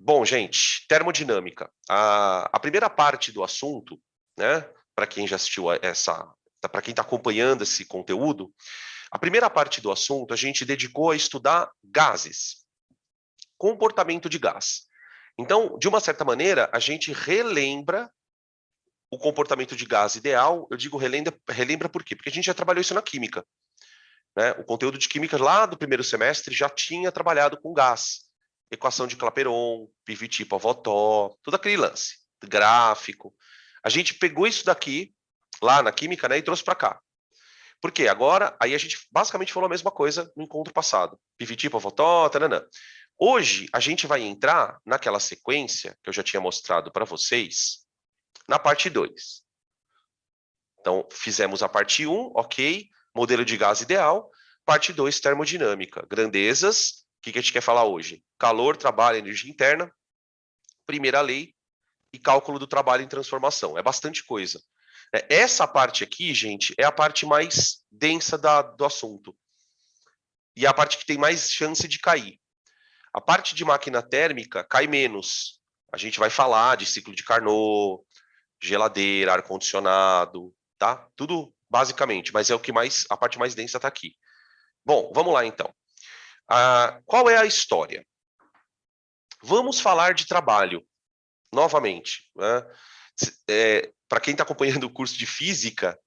Bom, gente, termodinâmica. A primeira parte do assunto, né, para quem já assistiu para quem está acompanhando esse conteúdo, a primeira parte do assunto a gente dedicou a estudar gases, comportamento de gás. Então, de uma certa maneira, a gente relembra o comportamento de gás ideal. Eu digo relembra por quê? Porque a gente já trabalhou isso na química, né? O conteúdo de química lá do primeiro semestre já tinha trabalhado com gás. Equação de Clapeyron, Pivot-Pavotó, todo aquele lance, gráfico. A gente pegou isso daqui, lá na química, né, e trouxe para cá. Por quê? Agora, aí a gente basicamente falou a mesma coisa no encontro passado. Pivot-Pavotó, taranã. Hoje, a gente vai entrar naquela sequência que eu já tinha mostrado para vocês, na parte 2. Então, fizemos a parte 1, ok, modelo de gás ideal. Parte 2, termodinâmica, grandezas. O que a gente quer falar hoje? Calor, trabalho, energia interna, primeira lei e cálculo do trabalho em transformação. É bastante coisa. Essa parte aqui, gente, é a parte mais densa do assunto. E é a parte que tem mais chance de cair. A parte de máquina térmica cai menos. A gente vai falar de ciclo de Carnot, geladeira, ar-condicionado, tá? Tudo basicamente, mas é o que mais, a parte mais densa está aqui. Bom, vamos lá então. Qual é a história? Vamos falar de trabalho, novamente. Né? Para quem está acompanhando o curso de física,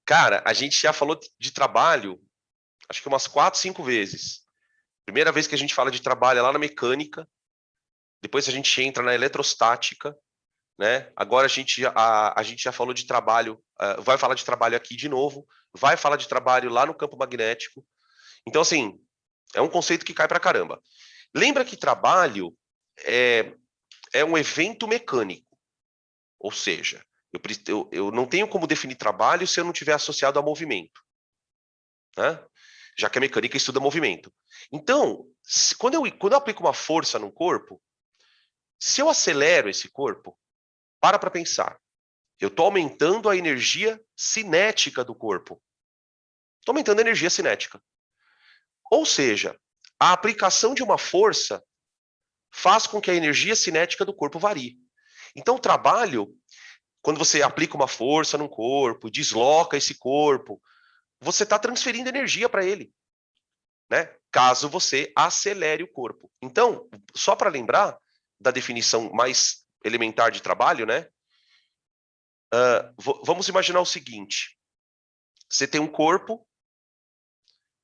cara, a gente já falou de trabalho, acho que umas 4, 5 vezes. Primeira vez que a gente fala de trabalho é lá na mecânica, depois a gente entra na eletrostática, né? Agora a gente já falou de trabalho, vai falar de trabalho aqui de novo, vai falar de trabalho lá no campo magnético. Então, assim, é um conceito que cai pra caramba. Lembra que trabalho é um evento mecânico, ou seja, eu não tenho como definir trabalho se eu não tiver associado a movimento, né? Já que a mecânica estuda movimento. Então, quando eu aplico uma força no corpo, se eu acelero esse corpo, para pensar. Eu estou aumentando a energia cinética do corpo. Estou aumentando a energia cinética. Ou seja, a aplicação de uma força faz com que a energia cinética do corpo varie. Então, o trabalho, quando você aplica uma força no corpo, desloca esse corpo, você está transferindo energia para ele, né? Caso você acelere o corpo. Então, só para lembrar da definição mais elementar de trabalho, né? Vamos imaginar o seguinte: você tem um corpo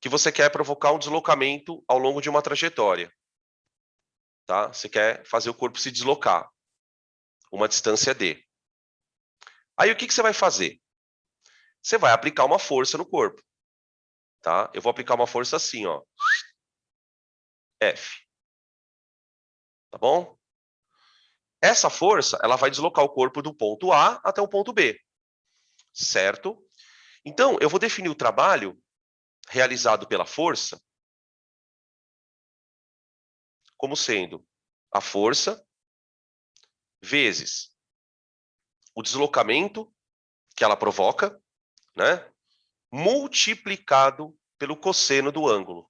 que você quer provocar um deslocamento ao longo de uma trajetória, tá? Você quer fazer o corpo se deslocar uma distância d. Aí o que você vai fazer? Você vai aplicar uma força no corpo, tá? Eu vou aplicar uma força assim, ó, F, tá bom? Essa força, ela vai deslocar o corpo do ponto A até o ponto B, certo? Então, eu vou definir o trabalho realizado pela força como sendo a força vezes o deslocamento que ela provoca, né? Multiplicado pelo cosseno do ângulo.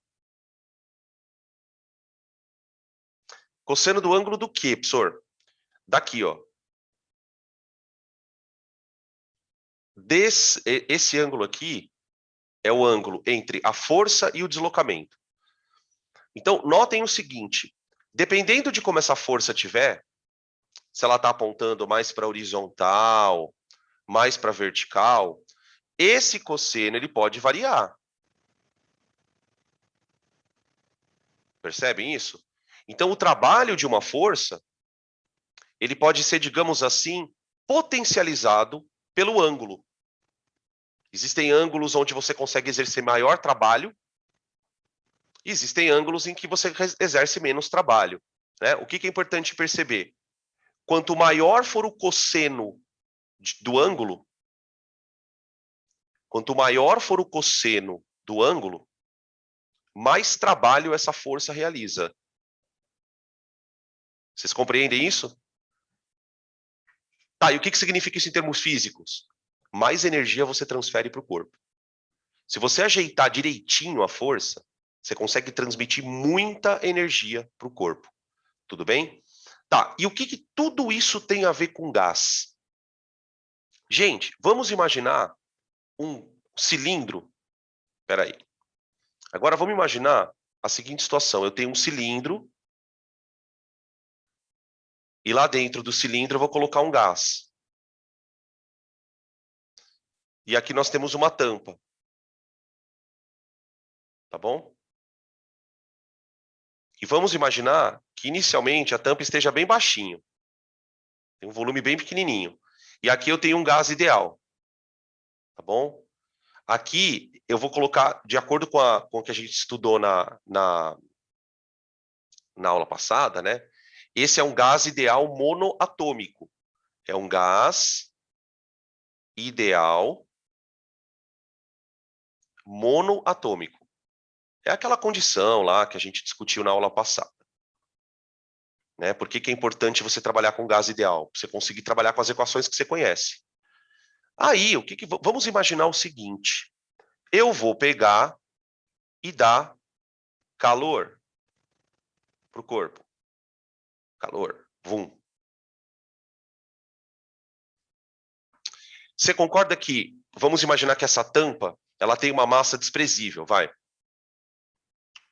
Cosseno do ângulo do quê, professor? Daqui, ó. Esse ângulo aqui é o ângulo entre a força e o deslocamento. Então, notem o seguinte: dependendo de como essa força tiver, se ela está apontando mais para horizontal, mais para vertical, esse cosseno ele pode variar. Percebem isso? Então, o trabalho de uma força, ele pode ser, digamos assim, potencializado pelo ângulo. Existem ângulos onde você consegue exercer maior trabalho, e existem ângulos em que você exerce menos trabalho, né? O que é importante perceber? Quanto maior for o cosseno do ângulo, quanto maior for o cosseno do ângulo, mais trabalho essa força realiza. Vocês compreendem isso? Tá, e o que significa isso em termos físicos? Mais energia você transfere para o corpo. Se você ajeitar direitinho a força, você consegue transmitir muita energia para o corpo. Tudo bem? Tá, e o que tudo isso tem a ver com gás? Gente, vamos imaginar um cilindro. Espera aí. Agora vamos imaginar a seguinte situação. Eu tenho um cilindro e lá dentro do cilindro eu vou colocar um gás. E aqui nós temos uma tampa. Tá bom? E vamos imaginar que inicialmente a tampa esteja bem baixinho. Tem um volume bem pequenininho. E aqui eu tenho um gás ideal. Tá bom? Aqui eu vou colocar, de acordo com o que a gente estudou na aula passada, né? Esse é um gás ideal monoatômico. É um gás ideal monoatômico. É aquela condição lá que a gente discutiu na aula passada. Né? Por que é importante você trabalhar com gás ideal? Para você conseguir trabalhar com as equações que você conhece. Aí, vamos imaginar o seguinte. Eu vou pegar e dar calor para o corpo. Calor. Vum. Você concorda que, vamos imaginar que essa tampa, ela tem uma massa desprezível, vai?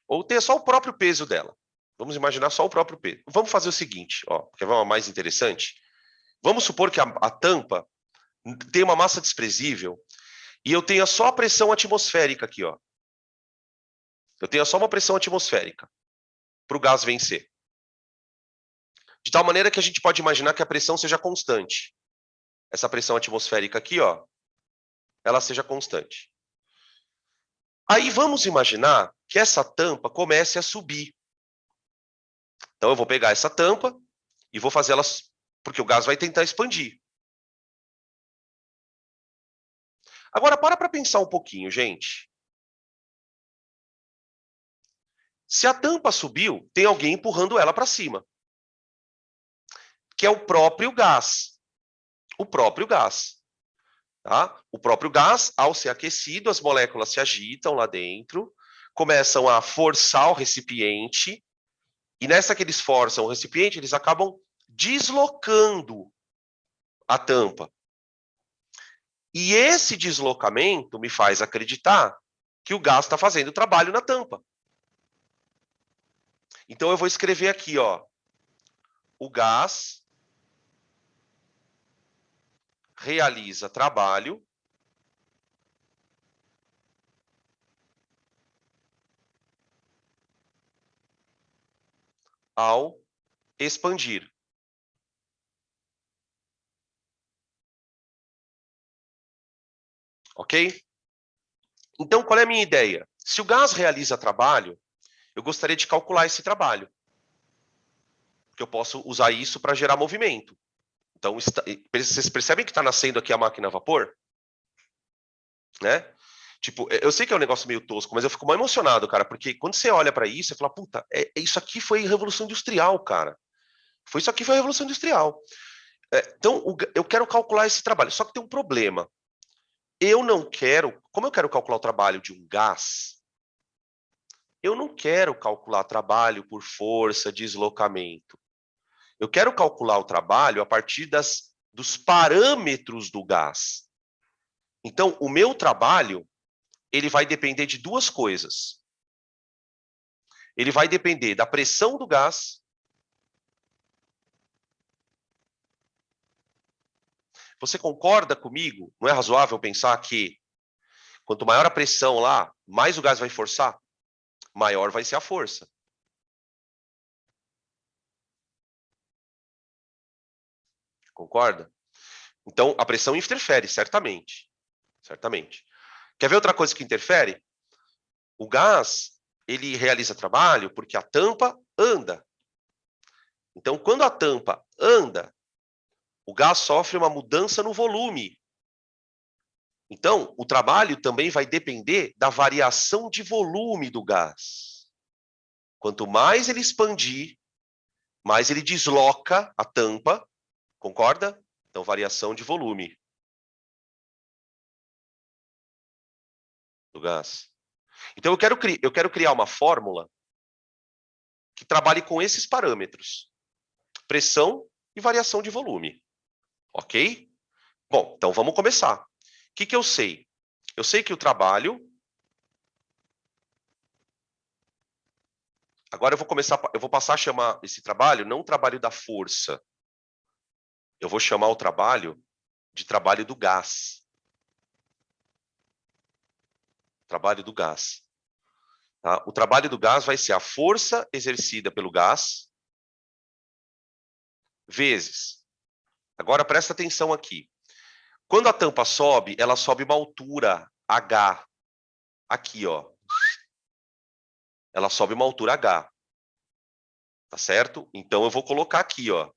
Ou tem só o próprio peso dela. Vamos imaginar só o próprio peso. Vamos fazer o seguinte, ó, quer ver uma mais interessante? Vamos supor que a tampa tem uma massa desprezível e eu tenha só a pressão atmosférica aqui, ó. Eu tenho só uma pressão atmosférica para o gás vencer. De tal maneira que a gente pode imaginar que a pressão seja constante. Essa pressão atmosférica aqui, ó, ela seja constante. Aí vamos imaginar que essa tampa comece a subir. Então eu vou pegar essa tampa e vou fazer ela, porque o gás vai tentar expandir. Agora para pensar um pouquinho, gente. Se a tampa subiu, tem alguém empurrando ela para cima. Que é o próprio gás. O próprio gás. Tá? O próprio gás, ao ser aquecido, as moléculas se agitam lá dentro, começam a forçar o recipiente, e nessa que eles forçam o recipiente, eles acabam deslocando a tampa. E esse deslocamento me faz acreditar que o gás está fazendo trabalho na tampa. Então eu vou escrever aqui, ó, o gás realiza trabalho ao expandir. Ok? Então, qual é a minha ideia? Se o gás realiza trabalho, eu gostaria de calcular esse trabalho. Porque eu posso usar isso para gerar movimento. Então, vocês percebem que está nascendo aqui a máquina a vapor? Né? Tipo, eu sei que é um negócio meio tosco, mas eu fico mais emocionado, cara, porque quando você olha para isso, você fala, puta, isso aqui foi Revolução Industrial, cara. Isso aqui foi a Revolução Industrial. Então, eu quero calcular esse trabalho. Só que tem um problema. Eu não quero, como eu quero calcular o trabalho de um gás, eu não quero calcular trabalho por força, deslocamento. Eu quero calcular o trabalho a partir dos parâmetros do gás. Então, o meu trabalho, ele vai depender de duas coisas. Ele vai depender da pressão do gás. Você concorda comigo? Não é razoável pensar que quanto maior a pressão lá, mais o gás vai forçar? Maior vai ser a força. Concorda? Então, a pressão interfere, certamente. Certamente. Quer ver outra coisa que interfere? O gás, ele realiza trabalho porque a tampa anda. Então, quando a tampa anda, o gás sofre uma mudança no volume. Então, o trabalho também vai depender da variação de volume do gás. Quanto mais ele expandir, mais ele desloca a tampa, concorda? Então, variação de volume do gás. Então, eu quero criar uma fórmula que trabalhe com esses parâmetros. pressão e variação de volume. Ok? Bom, então vamos começar. O que eu sei? Eu sei que o trabalho... Agora eu vou passar a chamar esse trabalho não trabalho da força. Eu vou chamar o trabalho de trabalho do gás. Trabalho do gás. Tá? O trabalho do gás vai ser a força exercida pelo gás vezes. Agora presta atenção aqui. Quando a tampa sobe, ela sobe uma altura H. Aqui, ó. Ela sobe uma altura H. Tá certo? Então eu vou colocar aqui, ó.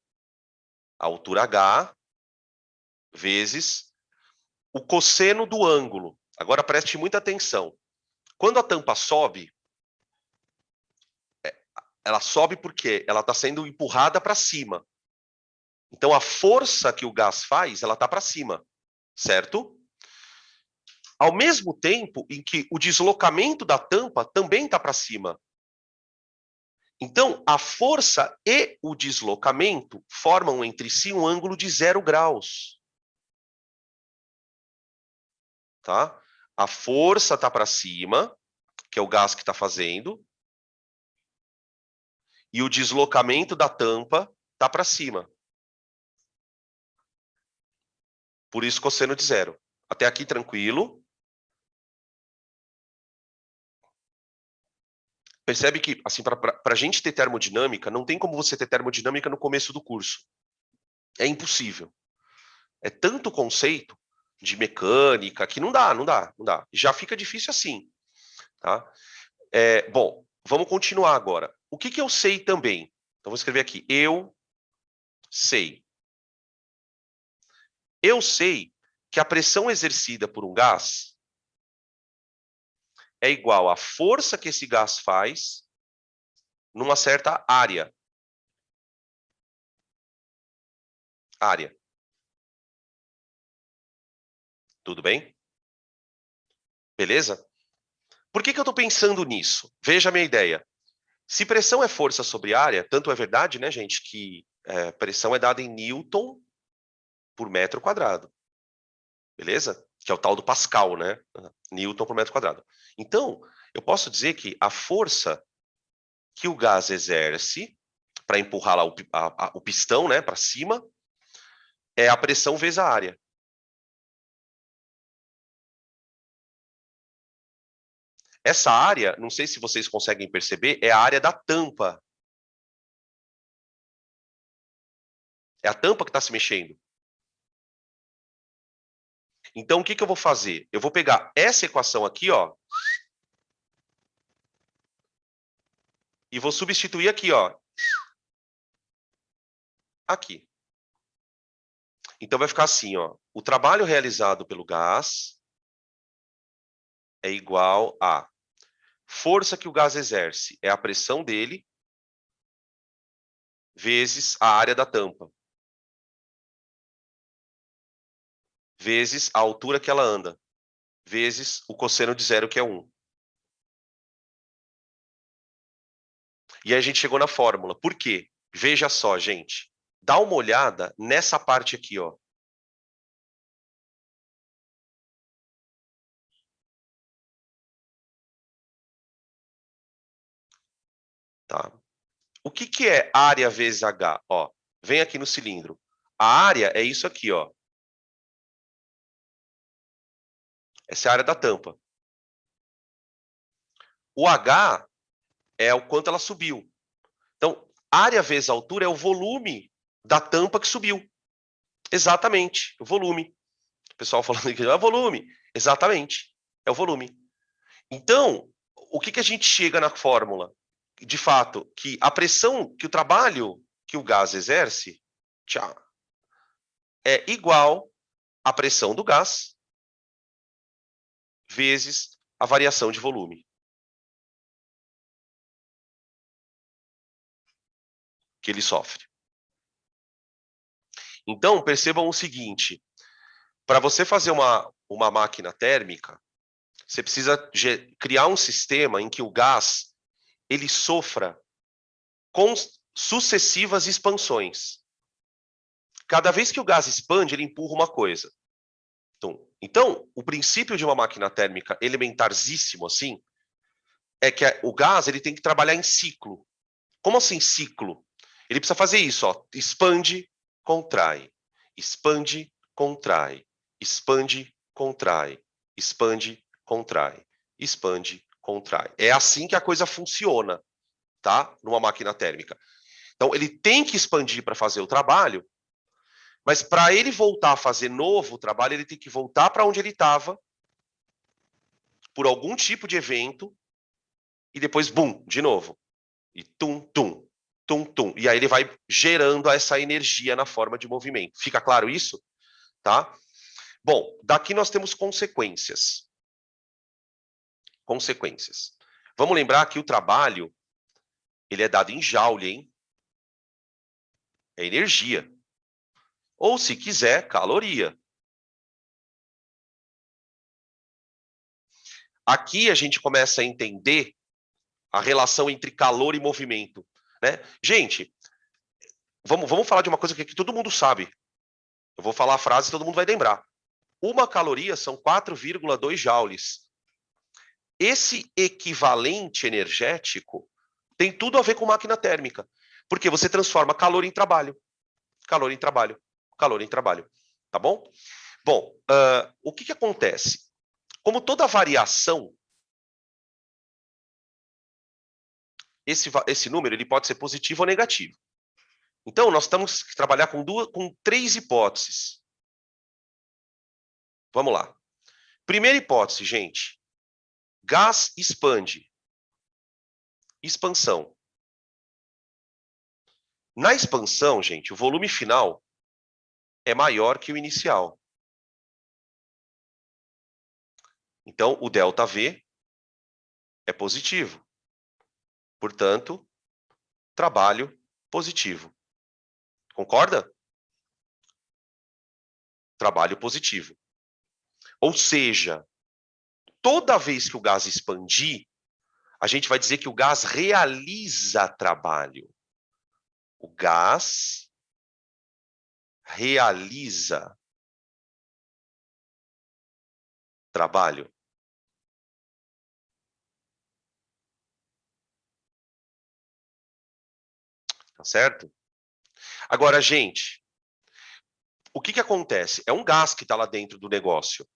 A altura H vezes o cosseno do ângulo. Agora preste muita atenção. Quando a tampa sobe, ela sobe porque ela está sendo empurrada para cima. Então a força que o gás faz, ela está para cima, certo? Ao mesmo tempo em que o deslocamento da tampa também está para cima. Então, a força e o deslocamento formam entre si um ângulo de 0 graus. Tá? A força está para cima, que é o gás que está fazendo, e o deslocamento da tampa está para cima. Por isso, cosseno de 0. Até aqui, tranquilo. Percebe que, assim, para a gente ter termodinâmica, não tem como você ter termodinâmica no começo do curso. É impossível. É tanto conceito de mecânica que não dá. Já fica difícil assim. Tá? Bom, vamos continuar agora. O que eu sei também? Então, vou escrever aqui. Eu sei. Eu sei que a pressão exercida por um gás é igual à força que esse gás faz numa certa área. Tudo bem? Beleza? Por que eu estou pensando nisso? Veja a minha ideia. Se pressão é força sobre área, tanto é verdade, né, gente, que pressão é dada em Newton por metro quadrado. Beleza? Que é o tal do Pascal, né? Newton por metro quadrado. Então, eu posso dizer que a força que o gás exerce para empurrar lá o pistão, né, para cima, é a pressão vezes a área. Essa área, não sei se vocês conseguem perceber, é a área da tampa. É a tampa que está se mexendo. Então, o que eu vou fazer? Eu vou pegar essa equação aqui, ó, e vou substituir aqui, ó. Aqui. Então, vai ficar assim, ó. O trabalho realizado pelo gás é igual a força que o gás exerce, é a pressão dele, vezes a área da tampa, vezes a altura que ela anda, vezes o cosseno de 0, que é 1. E aí a gente chegou na fórmula. Por quê? Veja só, gente. Dá uma olhada nessa parte aqui, ó. Tá? O que é área vezes H? Ó, vem aqui no cilindro. A área é isso aqui, ó. Essa é a área da tampa. O H é o quanto ela subiu. Então, área vezes altura é o volume da tampa que subiu. Exatamente, o volume. O pessoal falando que é volume. Exatamente, é o volume. Então, o que a gente chega na fórmula? De fato, que a pressão, que o trabalho que o gás exerce, é igual à pressão do gás vezes a variação de volume que ele sofre. Então, percebam o seguinte, para você fazer uma máquina térmica, você precisa criar um sistema em que o gás ele sofra sucessivas expansões. Cada vez que o gás expande, ele empurra uma coisa. Então, o princípio de uma máquina térmica elementarzíssimo assim é que o gás ele tem que trabalhar em ciclo. Como assim ciclo? Ele precisa fazer isso, ó, expande, contrai, expande, contrai, expande, contrai, expande, contrai, expande, contrai. É assim que a coisa funciona, tá? Numa máquina térmica. Então, ele tem que expandir para fazer o trabalho, mas para ele voltar a fazer novo trabalho, ele tem que voltar para onde ele estava, por algum tipo de evento, e depois, bum, de novo. E tum, tum, tum, tum. E aí ele vai gerando essa energia na forma de movimento. Fica claro isso? Tá? Bom, daqui nós temos consequências. Consequências. Vamos lembrar que o trabalho, ele é dado em joule, hein? É energia. Ou, se quiser, caloria. Aqui a gente começa a entender a relação entre calor e movimento, né? Gente, vamos falar de uma coisa que aqui todo mundo sabe. Eu vou falar a frase e todo mundo vai lembrar. Uma caloria são 4,2 joules. Esse equivalente energético tem tudo a ver com máquina térmica, porque você transforma calor em trabalho, calor em trabalho, calor em trabalho, tá bom? Bom, o que acontece? Como toda variação, esse número ele pode ser positivo ou negativo. Então, nós temos que trabalhar com 3 hipóteses. Vamos lá. Primeira hipótese, gente. Gás expande. Expansão. Na expansão, gente, o volume final é maior que o inicial. Então, o ΔV é positivo. Portanto, trabalho positivo. Concorda? Trabalho positivo. Ou seja, toda vez que o gás expandir, a gente vai dizer que o gás realiza trabalho. O gás realiza trabalho. Tá certo? Agora, gente, o que acontece? É um gás que está lá dentro do negócio.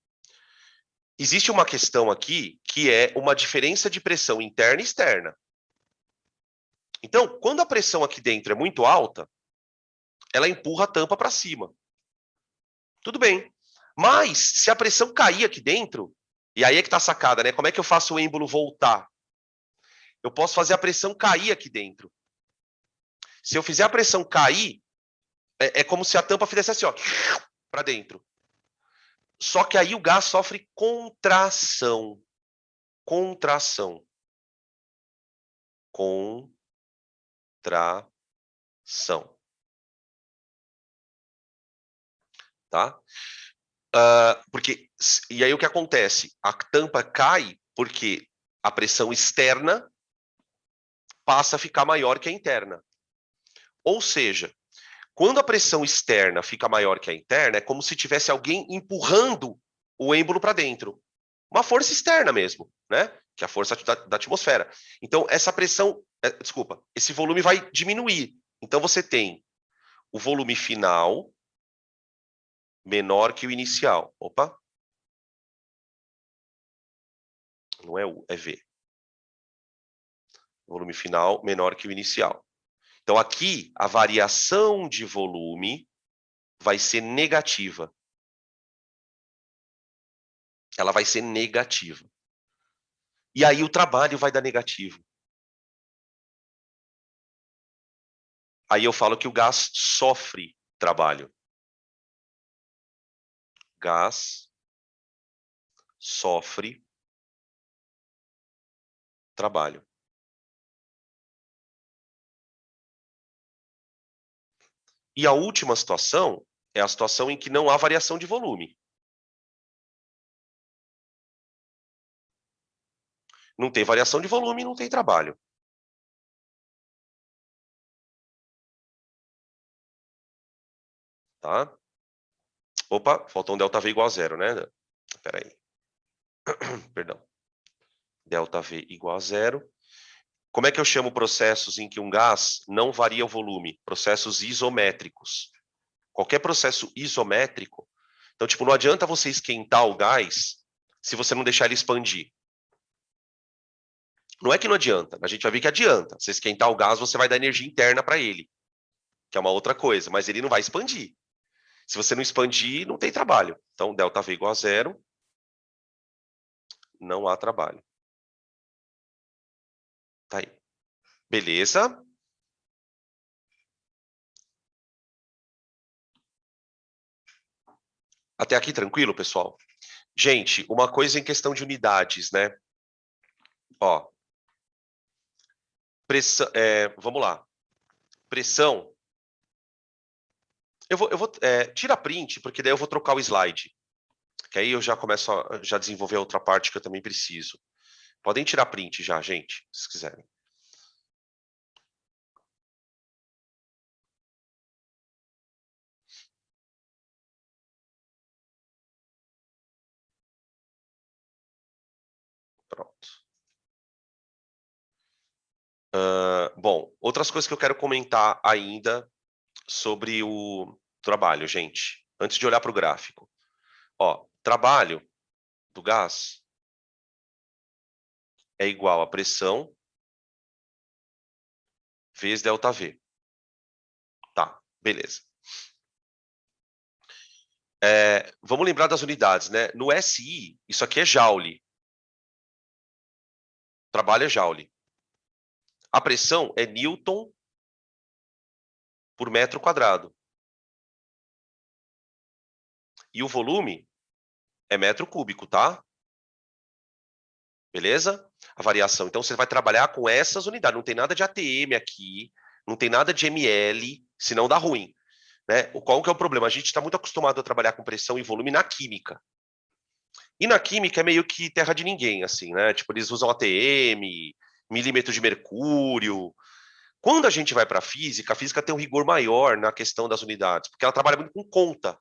Existe uma questão aqui que é uma diferença de pressão interna e externa. Então, quando a pressão aqui dentro é muito alta, ela empurra a tampa para cima. Tudo bem. Mas, se a pressão cair aqui dentro, e aí é que está a sacada, né? Como é que eu faço o êmbolo voltar? Eu posso fazer a pressão cair aqui dentro. Se eu fizer a pressão cair, é como se a tampa fizesse assim, ó, para dentro. Só que aí o gás sofre contração. Contração. Contração. Tá? E aí o que acontece? A tampa cai porque a pressão externa passa a ficar maior que a interna. Ou seja, quando a pressão externa fica maior que a interna, é como se tivesse alguém empurrando o êmbolo para dentro. Uma força externa mesmo, né? Que é a força da atmosfera. Então, essa pressão, esse volume vai diminuir. Então, você tem o volume final menor que o inicial. Opa! Não é U, é V. Volume final menor que o inicial. Então, aqui, a variação de volume vai ser negativa. Ela vai ser negativa. E aí o trabalho vai dar negativo. Aí eu falo que o gás sofre trabalho. Gás sofre trabalho. E a última situação é a situação em que não há variação de volume. Não tem variação de volume, não tem trabalho. tá? Opa, faltou um ΔV igual a zero, né? Espera aí. Perdão. ΔV igual a zero. Como é que eu chamo processos em que um gás não varia o volume? Processos isométricos. Qualquer processo isométrico. Então, tipo, não adianta você esquentar o gás se você não deixar ele expandir. Não é que não adianta, a gente vai ver que adianta. Se esquentar o gás, você vai dar energia interna para ele, que é uma outra coisa, mas ele não vai expandir. Se você não expandir, não tem trabalho. Então, ΔV igual a zero, não há trabalho. Tá aí. Beleza? Até aqui tranquilo, pessoal? Gente, uma coisa em questão de unidades, né? Ó, pressão, vamos lá. Pressão. Tira print, porque daí eu vou trocar o slide. Que aí eu já começo a já desenvolver a outra parte que eu também preciso. Podem tirar print já, gente, se quiserem. Pronto. Bom, outras coisas que eu quero comentar ainda sobre o trabalho, gente. Antes de olhar para o gráfico. Ó, trabalho do gás é igual a pressão vezes ΔV. Tá, beleza. Vamos lembrar das unidades, né? No SI, isso aqui é Joule. Trabalho é Joule. A pressão é Newton por metro quadrado. E o volume é metro cúbico, tá? Beleza? A variação. Então, você vai trabalhar com essas unidades. Não tem nada de ATM aqui, não tem nada de ml, senão dá ruim. Né? Qual que é o problema? A gente está muito acostumado a trabalhar com pressão e volume na química. E na química é meio que terra de ninguém, assim, né? Tipo, eles usam ATM, milímetro de mercúrio. Quando a gente vai para a física tem um rigor maior na questão das unidades, porque ela trabalha muito com conta.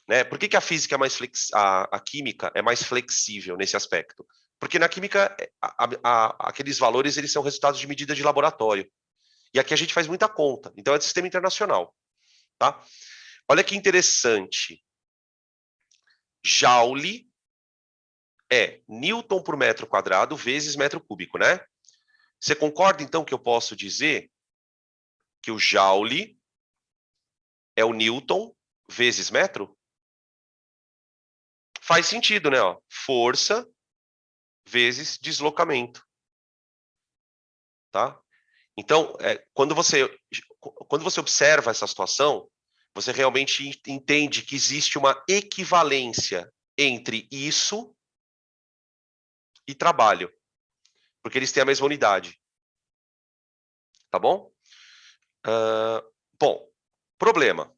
Né? Por que, que a física é mais a química é mais flexível nesse aspecto? Porque na química, aqueles valores eles são resultados de medida de laboratório. E aqui a gente faz muita conta. Então é do sistema internacional. Tá? Olha que interessante. Joule é Newton por metro quadrado vezes metro cúbico, né? Você concorda, então, que eu posso dizer que o Joule é o Newton vezes metro? Faz sentido, né? Ó, força vezes deslocamento, tá? Então, quando você observa essa situação, você realmente entende que existe uma equivalência entre isso e trabalho, porque eles têm a mesma unidade, tá bom? Uh, bom, problema.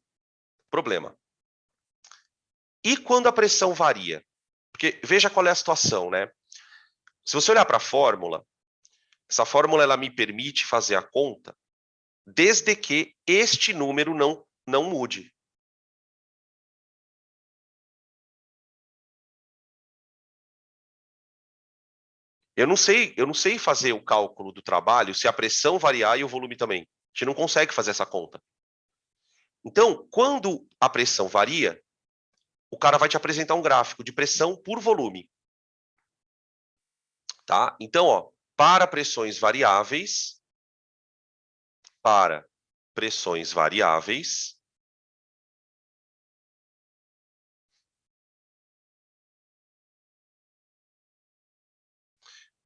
E quando a pressão varia? Porque veja qual é a situação, né? Se você olhar para a fórmula, essa fórmula ela me permite fazer a conta desde que este número não mude. Eu não sei fazer o cálculo do trabalho se a pressão variar e o volume também. A gente não consegue fazer essa conta. Então, quando a pressão varia, o cara vai te apresentar um gráfico de pressão por volume, tá? Então, ó, para pressões variáveis,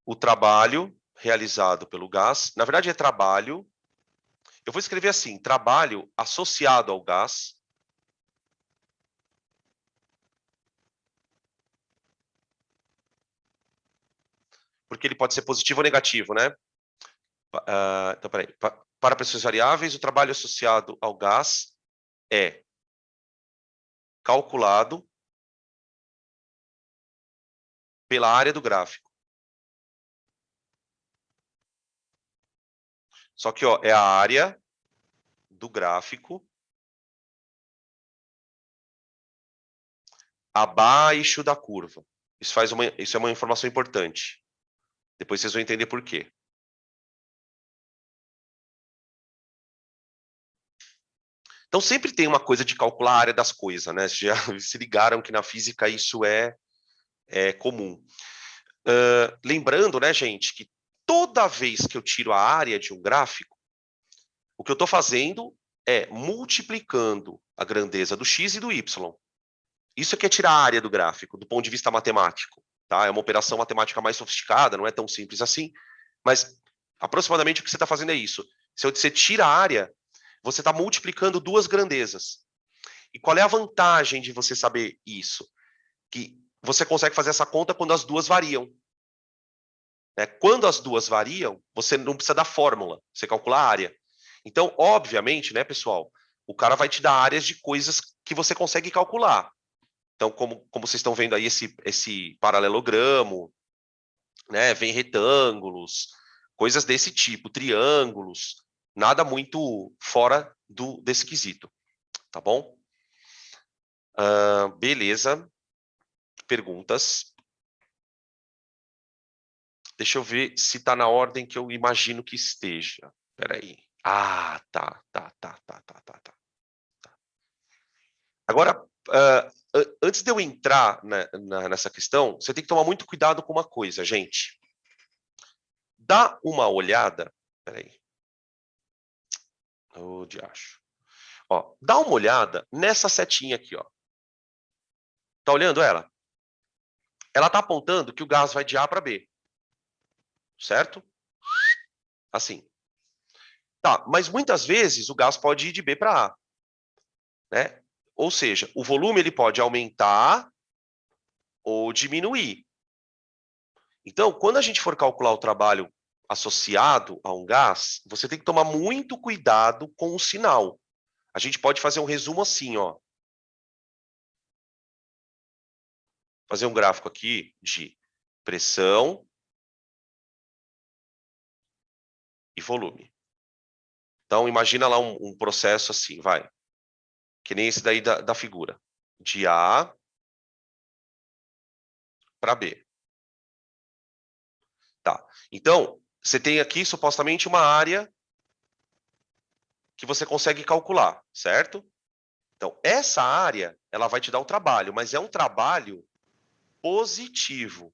o trabalho realizado pelo gás, na verdade é trabalho, eu vou escrever assim, trabalho associado ao gás, porque ele pode ser positivo ou negativo, né? Então, peraí. Para pressões variáveis, o trabalho associado ao gás é calculado pela área do gráfico. Só que ó, é a área do gráfico abaixo da curva. Isso é uma informação importante. Depois vocês vão entender por quê. Então, sempre tem uma coisa de calcular a área das coisas, né? Já se ligaram que na física isso é comum. Lembrando, né, gente, que toda vez que eu tiro a área de um gráfico, o que eu estou fazendo é multiplicando a grandeza do x e do y. Isso é que é tirar a área do gráfico, do ponto de vista matemático. Tá? É uma operação matemática mais sofisticada, não é tão simples assim, mas aproximadamente o que você está fazendo é isso. Se você tira a área, você está multiplicando duas grandezas. E qual é a vantagem de você saber isso? Que você consegue fazer essa conta quando as duas variam. Quando as duas variam, você não precisa da fórmula, você calcula a área. Então, obviamente, né, pessoal, o cara vai te dar áreas de coisas que você consegue calcular. Então, como vocês estão vendo aí esse paralelogramo, né, vem retângulos, coisas desse tipo, triângulos, nada muito fora desse quesito, tá bom? Beleza. Perguntas? Deixa eu ver se está na ordem que eu imagino que esteja. Espera aí. Ah, tá. Agora, antes de eu entrar nessa questão, você tem que tomar muito cuidado com uma coisa, gente. Dá uma olhada. Espera aí. Ô, diacho. Ó, dá uma olhada nessa setinha aqui, ó. Tá olhando ela? Ela tá apontando que o gás vai de A para B. Certo? Assim. Tá, mas muitas vezes o gás pode ir de B para A. Né? Ou seja, o volume ele pode aumentar ou diminuir. Então, quando a gente for calcular o trabalho associado a um gás, você tem que tomar muito cuidado com o sinal. A gente pode fazer um resumo assim, ó. Fazer um gráfico aqui de pressão e volume. Então, imagina lá um processo assim, vai. Que nem esse daí da figura. De A para B. Tá. Então, você tem aqui supostamente uma área que você consegue calcular, certo? Então, essa área, ela vai te dar o trabalho, mas é um trabalho positivo.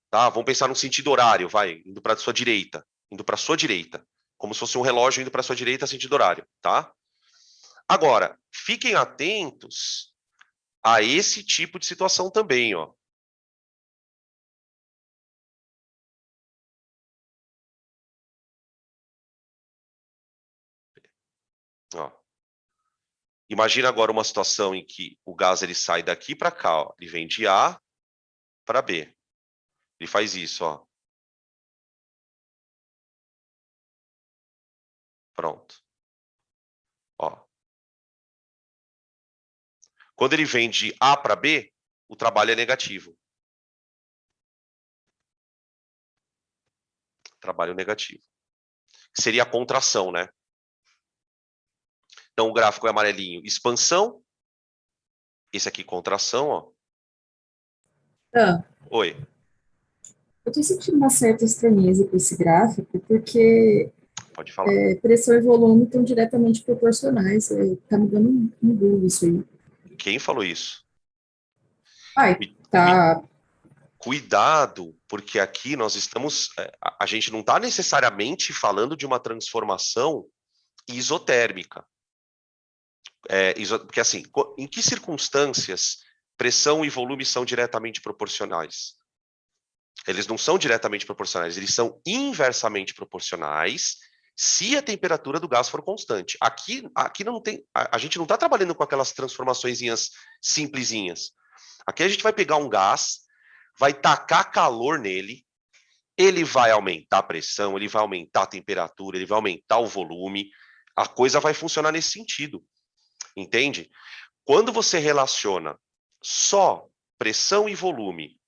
Tá? Vamos pensar no sentido horário, vai, indo para a sua direita, indo para a sua direita, como se fosse um relógio indo para a sua direita, sentido horário, tá? Agora, fiquem atentos a esse tipo de situação também, ó. Ó. Imagina agora uma situação em que o gás ele sai daqui para cá, ó. Ele vem de A para B. Ele faz isso, ó. Pronto. Ó. Quando ele vem de A para B, o trabalho é negativo. Trabalho negativo. Seria a contração, né? Então, o gráfico é amarelinho, expansão. Esse aqui, contração, ó. Ah, Oi. eu estou sentindo uma certa estranheza com esse gráfico, porque Pode falar. pressão e volume estão diretamente proporcionais. Tá me dando um bug isso aí. Quem falou isso? Ai, Cui- cui- tá. Cuidado, porque aqui nós estamos. A gente não está necessariamente falando de uma transformação isotérmica. Porque, assim, em que circunstâncias pressão e volume são diretamente proporcionais? Eles não são diretamente proporcionais, eles são inversamente proporcionais se a temperatura do gás for constante. Aqui não tem. A gente não está trabalhando com aquelas transformaçõezinhas simplesinhas. Aqui a gente vai pegar um gás, vai tacar calor nele, ele vai aumentar a pressão, ele vai aumentar a temperatura, ele vai aumentar o volume. A coisa vai funcionar nesse sentido, entende? Quando você relaciona só pressão e volume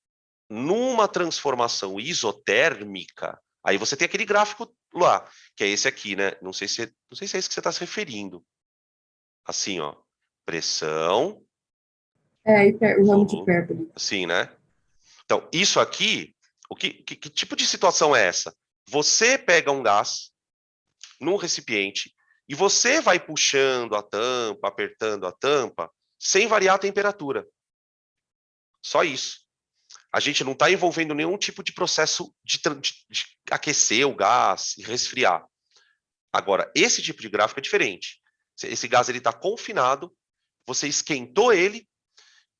numa transformação isotérmica, aí você tem aquele gráfico lá, que é esse aqui, né? Não sei se é isso que você está se referindo. Assim, ó. Pressão, O ramo de volume, hipérbole. assim, né? Então, isso aqui, que tipo de situação é essa? Você pega um gás num recipiente e você vai puxando a tampa, apertando a tampa, sem variar a temperatura. Só isso. A gente não está envolvendo nenhum tipo de processo de aquecer o gás e resfriar. Agora, esse tipo de gráfico é diferente. Esse gás está confinado, você esquentou ele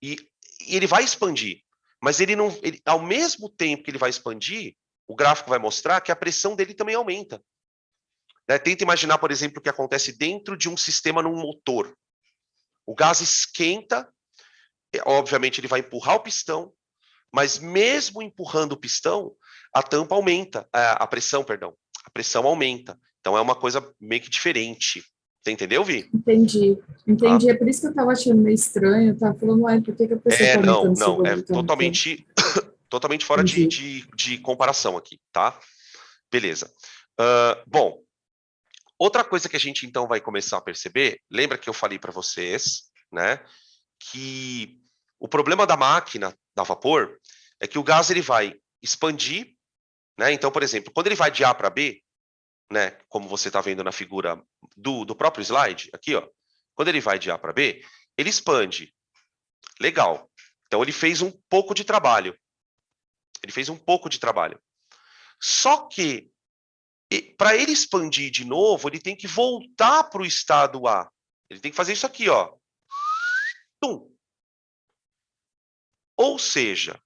e, e ele vai expandir. Mas ele não, ao mesmo tempo que ele vai expandir, o gráfico vai mostrar que a pressão dele também aumenta. Né? Tenta imaginar, por exemplo, o que acontece dentro de um sistema num motor. O gás esquenta, obviamente ele vai empurrar o pistão, mas mesmo empurrando o pistão, a tampa aumenta, a pressão, perdão, a pressão aumenta. Então é uma coisa meio que diferente. Você entendeu, Vi? Entendi. Tá? Entendi. É por isso que eu estava achando meio estranho. Eu estava falando, uai, por que que a pessoa está Não, aumentando se o não, é volume está aumentando? totalmente fora Entendi. de comparação aqui, tá? Beleza. Bom, outra coisa que a gente então vai começar a perceber, lembra que eu falei para vocês, né, que o problema da máquina da vapor é que o gás ele vai expandir, né? Então, por exemplo, quando ele vai de A para B, né, como você está vendo na figura do próprio slide, aqui, ó, quando ele vai de A para B, ele expande. Legal. Então, ele fez um pouco de trabalho. Ele fez um pouco de trabalho. Só que, para ele expandir de novo, ele tem que voltar para o estado A. Ele tem que fazer isso aqui, ó. Tum. Ou seja,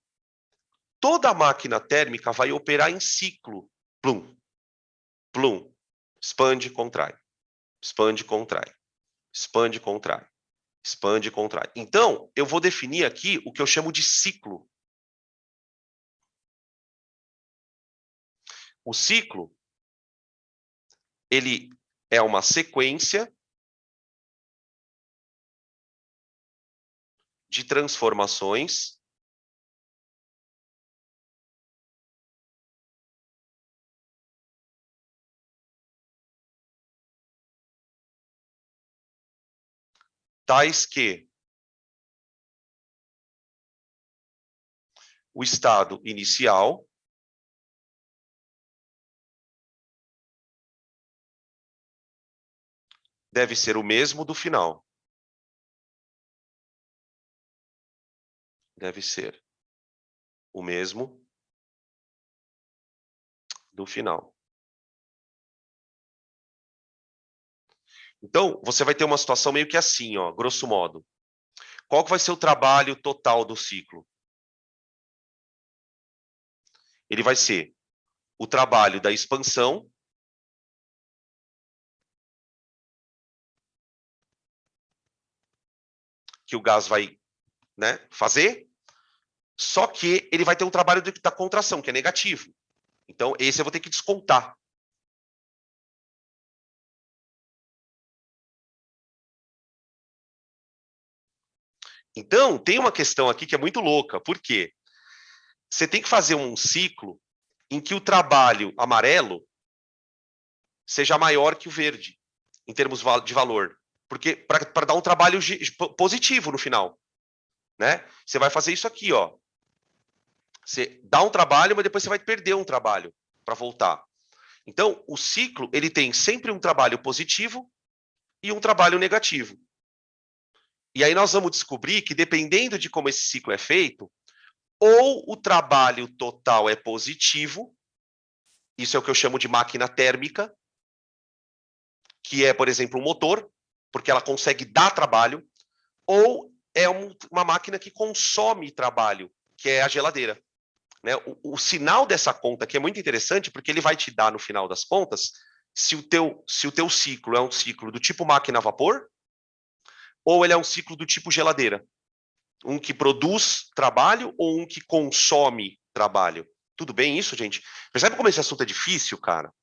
toda a máquina térmica vai operar em ciclo. Plum, plum. Expande, contrai. Expande, contrai. Expande, contrai. Expande, contrai. Então, eu vou definir aqui o que eu chamo de ciclo. O ciclo, ele é uma sequência de transformações tais que o estado inicial deve ser o mesmo do final. Deve ser o mesmo do final. Então, você vai ter uma situação meio que assim, ó, grosso modo. Qual que vai ser o trabalho total do ciclo? Ele vai ser o trabalho da expansão, que o gás vai, né, fazer, só que ele vai ter um trabalho da contração, que é negativo. Então, esse eu vou ter que descontar. Então, tem uma questão aqui que é muito louca. Por quê? Você tem que fazer um ciclo em que o trabalho amarelo seja maior que o verde, em termos de valor. Porque para dar um trabalho positivo no final. Né? Você vai fazer isso aqui, ó. Você dá um trabalho, mas depois você vai perder um trabalho para voltar. Então, o ciclo ele tem sempre um trabalho positivo e um trabalho negativo. E aí nós vamos descobrir que, dependendo de como esse ciclo é feito, ou o trabalho total é positivo, isso é o que eu chamo de máquina térmica, que é, por exemplo, um motor, porque ela consegue dar trabalho, ou é uma máquina que consome trabalho, que é a geladeira. Né? O sinal dessa conta aqui é muito interessante, porque ele vai te dar, no final das contas, se o teu ciclo é um ciclo do tipo máquina a vapor, ou ele é um ciclo do tipo geladeira. Um que produz trabalho ou um que consome trabalho. Tudo bem isso, gente? Percebe como esse assunto é difícil, cara?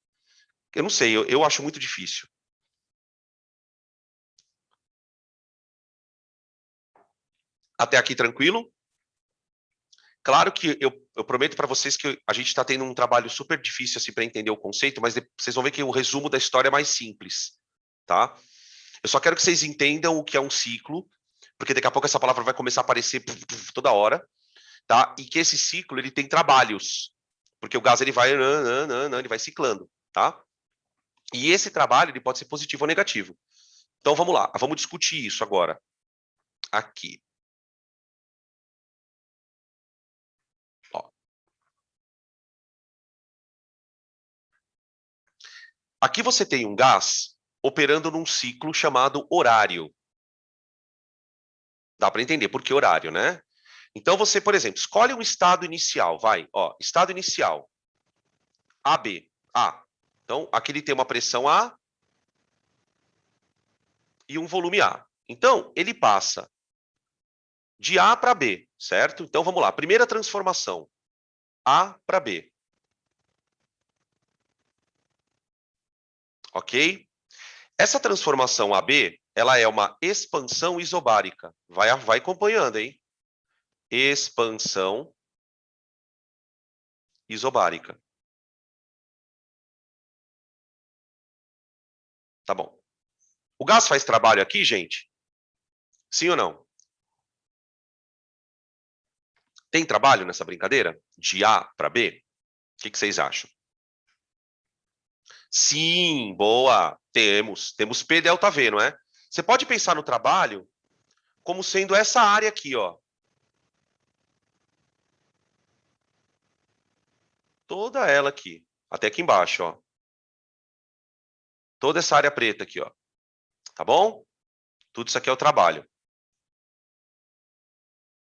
Eu não sei, eu acho muito difícil. Até aqui tranquilo? Claro que eu prometo para vocês que a gente está tendo um trabalho super difícil assim, para entender o conceito, mas vocês vão ver que o resumo da história é mais simples, tá? Eu só quero que vocês entendam o que é um ciclo, porque daqui a pouco essa palavra vai começar a aparecer toda hora, tá? E que esse ciclo ele tem trabalhos, porque o gás ele vai ciclando, tá? E esse trabalho ele pode ser positivo ou negativo. Então vamos lá, vamos discutir isso agora. Aqui. Ó. Aqui você tem um gás operando num ciclo chamado horário. Dá para entender por que horário, né? Então você, por exemplo, escolhe um estado inicial, vai, ó, estado inicial, AB, A. Então, aqui ele tem uma pressão A e um volume A. Então, ele passa de A para B, certo? Então, vamos lá. Primeira transformação, A para B. Ok? Essa transformação AB, ela é uma expansão isobárica. Vai acompanhando, hein? Expansão isobárica. Tá bom. O gás faz trabalho aqui, gente? Sim ou não? Tem trabalho nessa brincadeira? De A para B? O que vocês acham? Sim, boa. Temos P delta V, não é? Você pode pensar no trabalho como sendo essa área aqui, ó. Toda ela aqui, até aqui embaixo, ó. Toda essa área preta aqui, ó. Tá bom? Tudo isso aqui é o trabalho.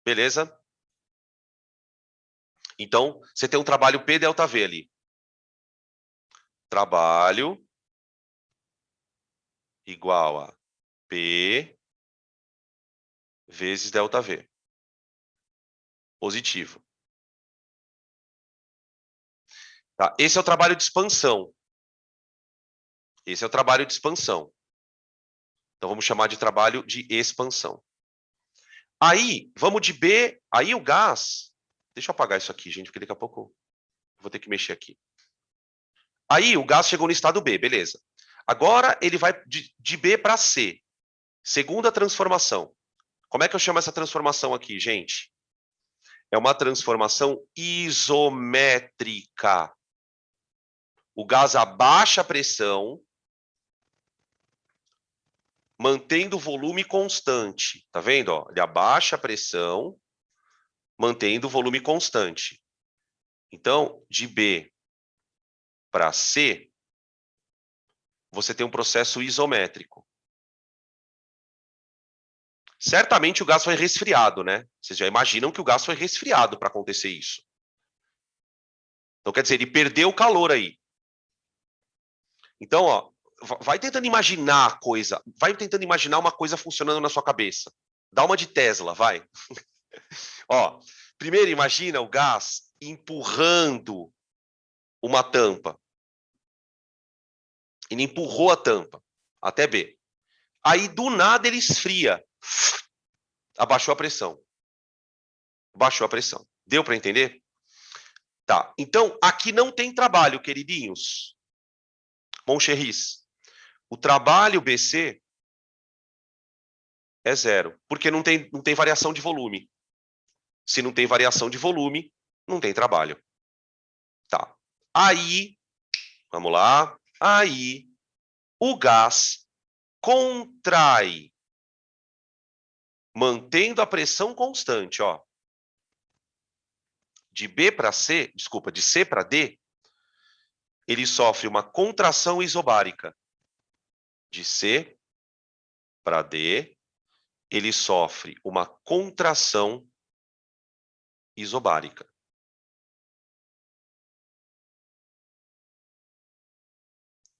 Beleza? Então, você tem um trabalho P delta V ali. Trabalho igual a P vezes delta V. Positivo. Tá? Esse é o trabalho de expansão. Esse é o trabalho de expansão. Então, vamos chamar de trabalho de expansão. Aí, vamos de B. Aí o gás... Deixa eu apagar isso aqui, gente, porque daqui a pouco eu vou ter que mexer aqui. Aí o gás chegou no estado B, beleza. Agora ele vai de B para C. Segunda transformação. Como é que eu chamo essa transformação aqui, gente? É uma transformação isométrica. O gás abaixa a pressão, mantendo o volume constante. Tá vendo? Ó? Ele abaixa a pressão, mantendo o volume constante. Então, de B para C, você tem um processo isométrico. Certamente o gás foi resfriado, né? Vocês já imaginam que o gás foi resfriado para acontecer isso. Então, quer dizer, ele perdeu o calor aí. Então, ó, vai tentando imaginar a coisa, vai tentando imaginar uma coisa funcionando na sua cabeça. Dá uma de Tesla, vai. Ó, primeiro imagina o gás empurrando uma tampa. Ele empurrou a tampa até B. Aí, do nada, ele esfria. Abaixou a pressão. Baixou a pressão. Deu para entender? Tá. Então, aqui não tem trabalho, queridinhos. Moncherris. O trabalho BC é zero, porque não tem variação de volume. Se não tem variação de volume, não tem trabalho. Tá. Aí, vamos lá. Aí, o gás contrai, mantendo a pressão constante, ó. De B para C, desculpa, de C para D, ele sofre uma contração isobárica. De C para D, ele sofre uma contração isobárica.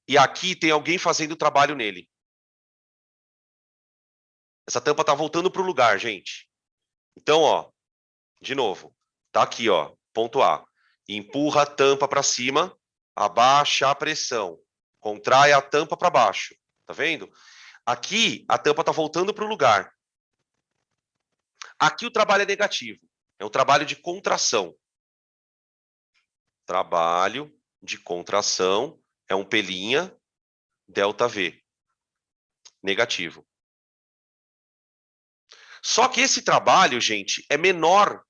E aqui tem alguém fazendo o trabalho nele. Essa tampa está voltando para o lugar, gente. Então, ó, de novo, tá aqui, ó, ponto A. Empurra a tampa para cima, abaixa a pressão, contrai a tampa para baixo. Tá vendo? Aqui a tampa está voltando para o lugar. Aqui o trabalho é negativo. É um trabalho de contração. Trabalho de contração é um P', delta V. Negativo. Só que esse trabalho, gente, é menor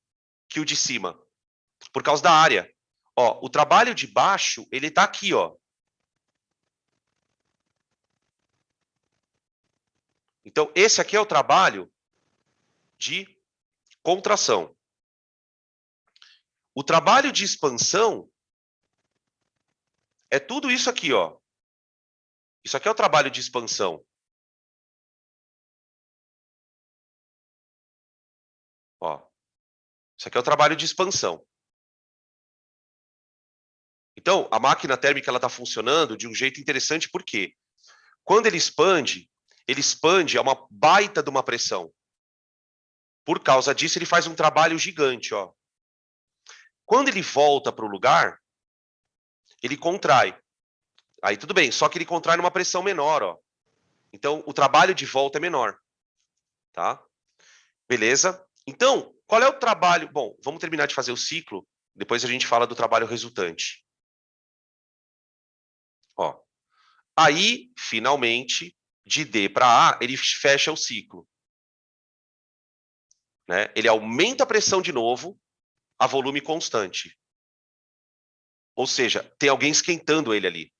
que o de cima, por causa da área. Ó, o trabalho de baixo, ele tá aqui, ó. Então, esse aqui é o trabalho de contração. O trabalho de expansão é tudo isso aqui, ó. Isso aqui é o trabalho de expansão. Ó. Isso aqui é o trabalho de expansão. Então, a máquina térmica ela está funcionando de um jeito interessante, por quê? Quando ele expande a uma baita de uma pressão. Por causa disso, ele faz um trabalho gigante, ó. Quando ele volta para o lugar, ele contrai. Aí tudo bem, só que ele contrai numa pressão menor, ó. Então, o trabalho de volta é menor, tá? Beleza? Então, qual é o trabalho? Bom, vamos terminar de fazer o ciclo, depois a gente fala do trabalho resultante. Ó. Aí, finalmente, de D para A, ele fecha o ciclo. Né? Ele aumenta a pressão de novo a volume constante. Ou seja, tem alguém esquentando ele ali.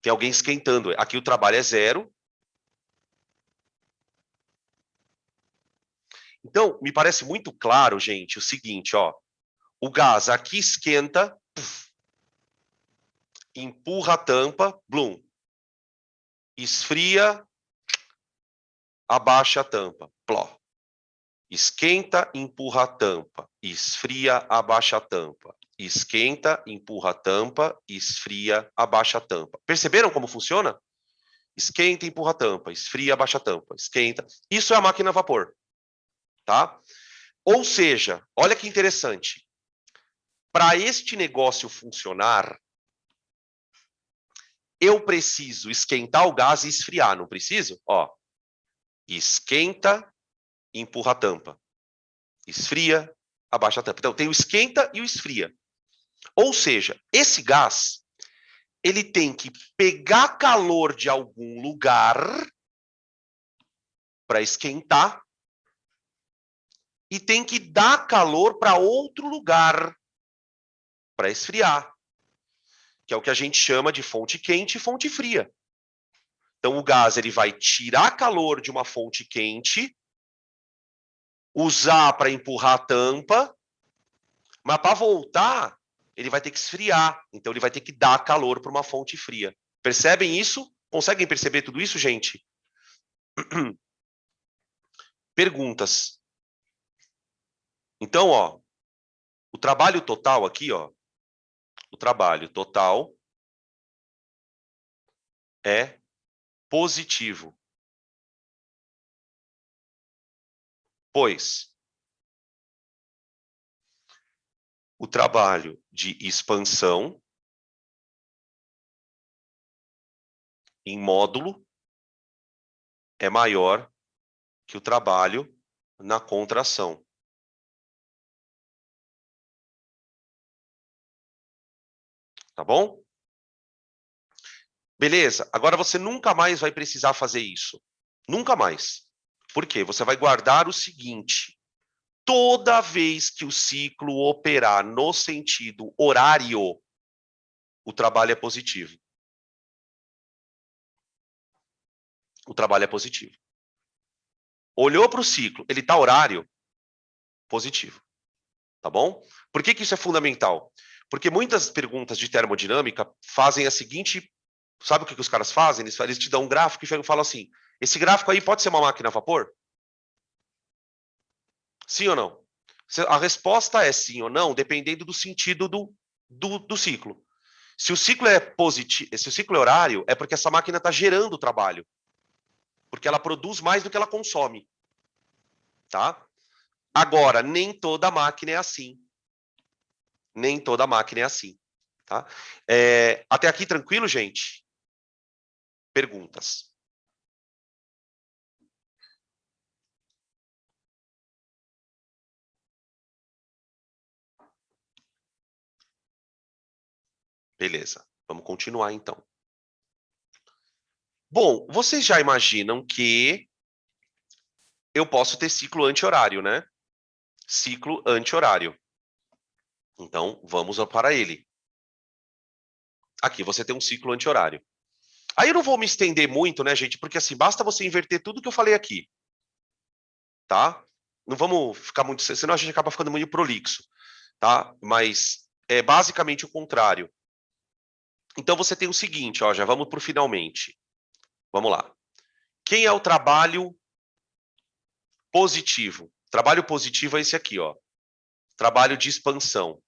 Tem alguém esquentando. Aqui o trabalho é zero. Então, me parece muito claro, gente, o seguinte, ó. O gás aqui esquenta, puff, empurra a tampa, blum. Esfria, abaixa a tampa, pló. Esquenta, empurra a tampa, esfria, abaixa a tampa. Esquenta, empurra a tampa, esfria, abaixa a tampa. Perceberam como funciona? Esquenta, empurra a tampa, esfria, abaixa a tampa, esquenta. Isso é a máquina a vapor, tá? Ou seja, olha que interessante. Para este negócio funcionar, eu preciso esquentar o gás e esfriar, não preciso? Ó, esquenta, empurra a tampa. Esfria, abaixa a tampa. Então, tem o esquenta e o esfria. Ou seja, esse gás, ele tem que pegar calor de algum lugar para esquentar e tem que dar calor para outro lugar para esfriar, que é o que a gente chama de fonte quente e fonte fria. Então, o gás ele vai tirar calor de uma fonte quente, usar para empurrar a tampa, mas para voltar, ele vai ter que esfriar. Então, ele vai ter que dar calor para uma fonte fria. Percebem isso? Conseguem perceber tudo isso, gente? Perguntas. Então, ó, o trabalho total aqui, ó, o trabalho total é positivo. Pois o trabalho de expansão em módulo é maior que o trabalho na contração. Tá bom? Beleza, agora você nunca mais vai precisar fazer isso. Nunca mais. Por quê? Você vai guardar o seguinte: toda vez que o ciclo operar no sentido horário, o trabalho é positivo. O trabalho é positivo. Olhou para o ciclo, ele está horário, positivo. Tá bom? Por que isso é fundamental? Porque muitas perguntas de termodinâmica fazem a seguinte... Sabe o que os caras fazem? Eles te dão um gráfico e falam assim, esse gráfico aí pode ser uma máquina a vapor? Sim ou não? A resposta é sim ou não, dependendo do sentido do ciclo. Se o ciclo é positivo, se o ciclo é horário, é porque essa máquina está gerando trabalho. Porque ela produz mais do que ela consome. Tá? Agora, nem toda máquina é assim. Nem toda máquina é assim. Tá? Até aqui tranquilo, gente? Perguntas? Beleza. Vamos continuar então. Bom, vocês já imaginam que eu posso ter ciclo anti-horário, né? Ciclo anti-horário. Então, vamos para ele. Aqui você tem um ciclo anti-horário. Aí eu não vou me estender muito, né, gente? Porque assim, basta você inverter tudo que eu falei aqui, tá? Não vamos ficar muito, senão a gente acaba ficando muito prolixo, tá? Mas é basicamente o contrário. Então você tem o seguinte, ó, já vamos para o finalmente. Vamos lá. Quem é o trabalho positivo? Trabalho positivo é esse aqui, ó. Trabalho de expansão.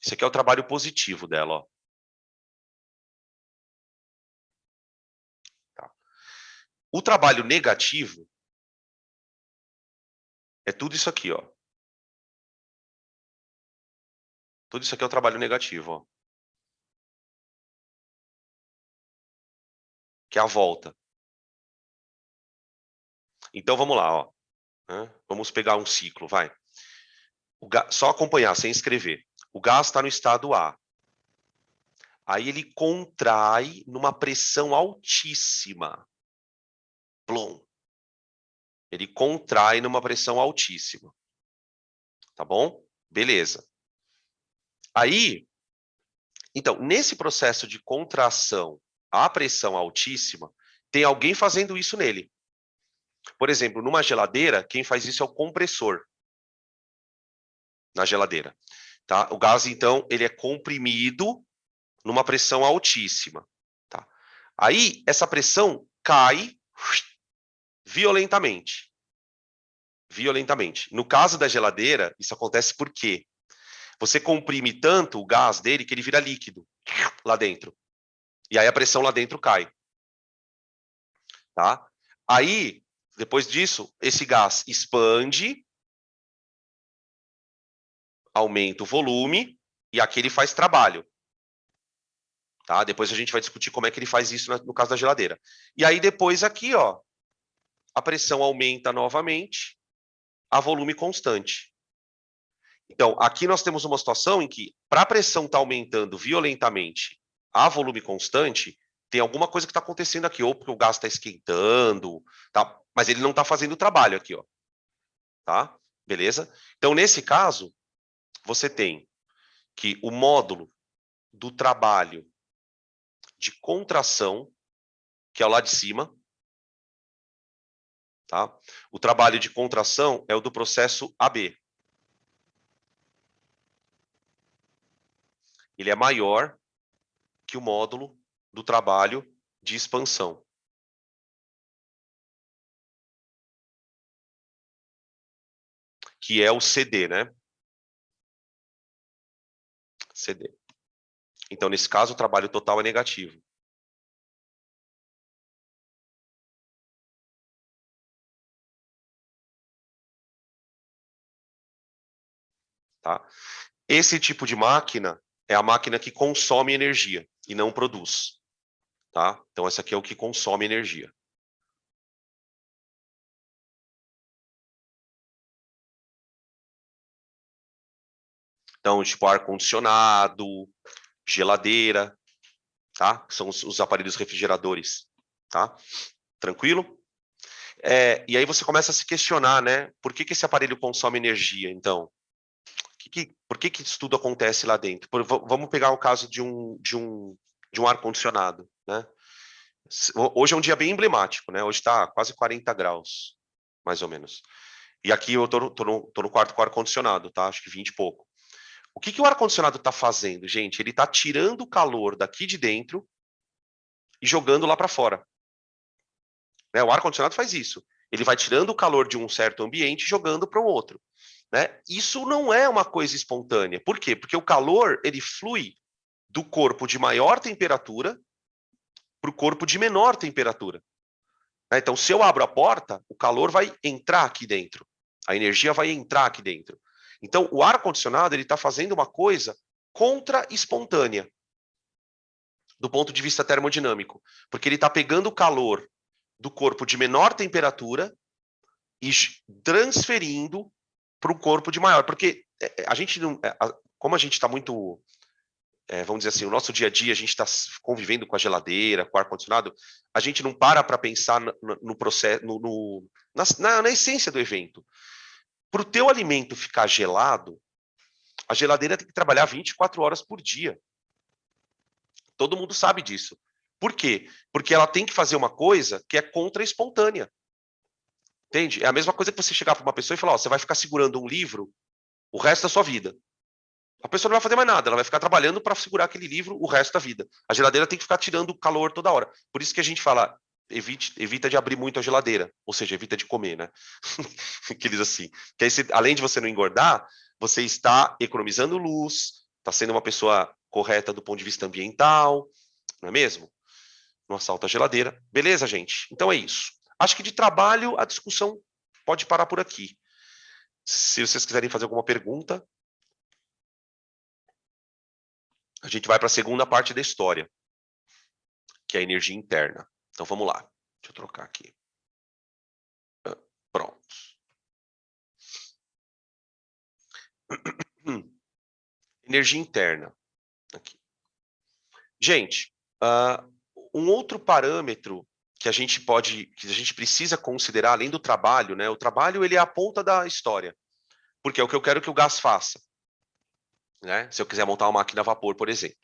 Esse aqui é o trabalho positivo dela, ó. Tá. O trabalho negativo é tudo isso aqui, ó. Tudo isso aqui é o trabalho negativo, ó. Que é a volta. Então vamos lá, ó. Vamos pegar um ciclo, vai. Só acompanhar, sem escrever. O gás está no estado A. Aí ele contrai numa pressão altíssima. Plum. Ele contrai numa pressão altíssima. Tá bom? Beleza. Aí, então, nesse processo de contração à pressão altíssima, tem alguém fazendo isso nele. Por exemplo, numa geladeira, quem faz isso é o compressor na geladeira. Tá? O gás, então, ele é comprimido numa pressão altíssima. Tá? Aí, essa pressão cai violentamente. Violentamente. No caso da geladeira, isso acontece por quê? Você comprime tanto o gás dele que ele vira líquido lá dentro. E aí a pressão lá dentro cai. Tá? Aí, depois disso, esse gás expande, aumenta o volume, e aqui ele faz trabalho. Tá? Depois a gente vai discutir como é que ele faz isso no caso da geladeira. E aí depois aqui, ó, a pressão aumenta novamente a volume constante. Então, aqui nós temos uma situação em que, para a pressão estar aumentando violentamente a volume constante, tem alguma coisa que está acontecendo aqui, ou porque o gás está esquentando, tá? Mas ele não está fazendo o trabalho aqui, ó. Tá? Beleza? Então, nesse caso, você tem que o módulo do trabalho de contração, que é o lá de cima, tá? O trabalho de contração é o do processo AB. Ele é maior que o módulo do trabalho de expansão. Que é o CD, né? CD. Então, nesse caso, o trabalho total é negativo. Tá? Esse tipo de máquina é a máquina que consome energia e não produz. Tá? Então, essa aqui é o que consome energia. Então, tipo, ar-condicionado, geladeira, tá? Que são os aparelhos refrigeradores, tá? Tranquilo? E aí você começa a se questionar, né? Por que esse aparelho consome energia, então? Por que isso tudo acontece lá dentro? Vamos pegar o caso de um ar-condicionado, né? Hoje é um dia bem emblemático, né? Hoje está quase 40 graus, mais ou menos. E aqui eu tô no quarto com ar-condicionado, tá? Acho que 20 e pouco. O que o ar-condicionado está fazendo, gente? Ele está tirando o calor daqui de dentro e jogando lá para fora. Né? O ar-condicionado faz isso. Ele vai tirando o calor de um certo ambiente e jogando para o outro. Né? Isso não é uma coisa espontânea. Por quê? Porque o calor ele flui do corpo de maior temperatura para o corpo de menor temperatura. Né? Então, se eu abro a porta, o calor vai entrar aqui dentro. A energia vai entrar aqui dentro. Então, o ar-condicionado ele está fazendo uma coisa contra-espontânea, do ponto de vista termodinâmico, porque ele está pegando o calor do corpo de menor temperatura e transferindo para um corpo de maior, porque a gente não, como a gente está muito, vamos dizer assim, o nosso dia a dia, a gente está convivendo com a geladeira, com o ar-condicionado, a gente não para pensar no processo, na essência do evento. Para o teu alimento ficar gelado, a geladeira tem que trabalhar 24 horas por dia. Todo mundo sabe disso. Por quê? Porque ela tem que fazer uma coisa que é contra-espontânea. Entende? É a mesma coisa que você chegar para uma pessoa e falar, você vai ficar segurando um livro o resto da sua vida. A pessoa não vai fazer mais nada, ela vai ficar trabalhando para segurar aquele livro o resto da vida. A geladeira tem que ficar tirando calor toda hora. Por isso que a gente fala, evita de abrir muito a geladeira, ou seja, evita de comer, né? Aqueles assim. Que aí, além de você não engordar, você está economizando luz, está sendo uma pessoa correta do ponto de vista ambiental, não é mesmo? Não assalta a geladeira. Beleza, gente? Então é isso. Acho que de trabalho a discussão pode parar por aqui. Se vocês quiserem fazer alguma pergunta, a gente vai para a segunda parte da história, que é a energia interna. Então vamos lá. Deixa eu trocar aqui. Pronto. Energia interna. Aqui. Gente, um outro parâmetro que a gente precisa considerar, além do trabalho, né? O trabalho, ele é a ponta da história. Porque é o que eu quero que o gás faça. Né? Se eu quiser montar uma máquina a vapor, por exemplo.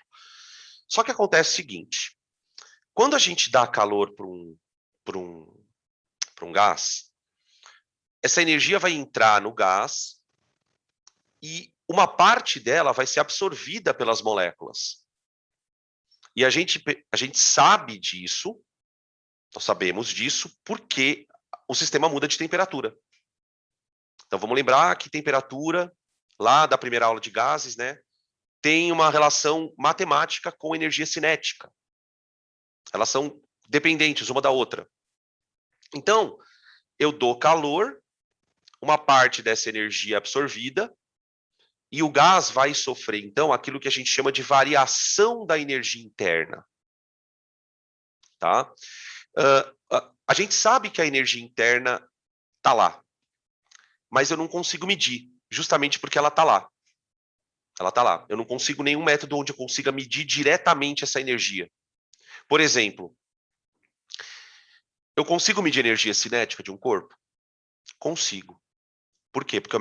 Só que acontece o seguinte, quando a gente dá calor para um gás, essa energia vai entrar no gás e uma parte dela vai ser absorvida pelas moléculas. E a gente sabe disso, nós sabemos disso, porque o sistema muda de temperatura. Então vamos lembrar que temperatura, lá da primeira aula de gases, né, tem uma relação matemática com energia cinética. Elas são dependentes uma da outra. Então, eu dou calor, uma parte dessa energia é absorvida, e o gás vai sofrer, então, aquilo que a gente chama de variação da energia interna. Tá? A gente sabe que a energia interna está lá, mas eu não consigo medir, justamente porque ela está lá. Ela está lá. Eu não consigo nenhum método onde eu consiga medir diretamente essa energia. Por exemplo, eu consigo medir a energia cinética de um corpo? Consigo. Por quê? Porque eu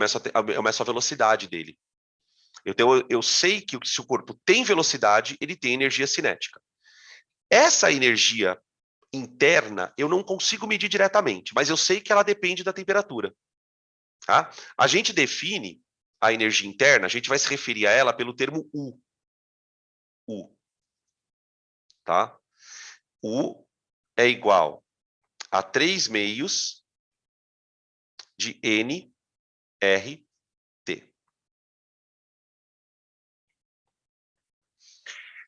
meço a velocidade dele. Eu sei que se o corpo tem velocidade, ele tem energia cinética. Essa energia interna eu não consigo medir diretamente, mas eu sei que ela depende da temperatura. Tá? A gente define a energia interna, a gente vai se referir a ela pelo termo U. U. Tá? U é igual a 3 meios de nRT.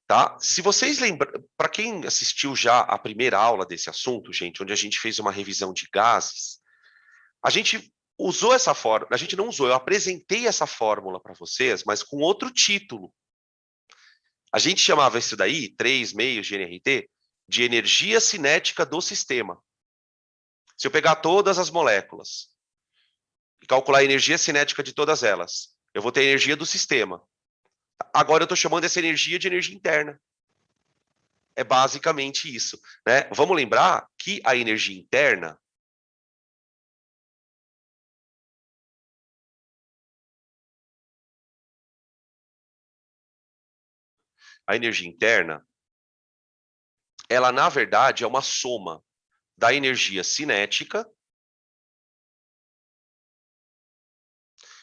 Tá? Se vocês lembram, para quem assistiu já a primeira aula desse assunto, gente, onde a gente fez uma revisão de gases, a gente usou essa fórmula, a gente não usou, eu apresentei essa fórmula para vocês, mas com outro título. A gente chamava isso daí, 3 meios de nRT, de energia cinética do sistema. Se eu pegar todas as moléculas e calcular a energia cinética de todas elas, eu vou ter a energia do sistema. Agora eu estou chamando essa energia de energia interna. É basicamente isso. Né? Vamos lembrar que a energia interna ela na verdade é uma soma da energia cinética,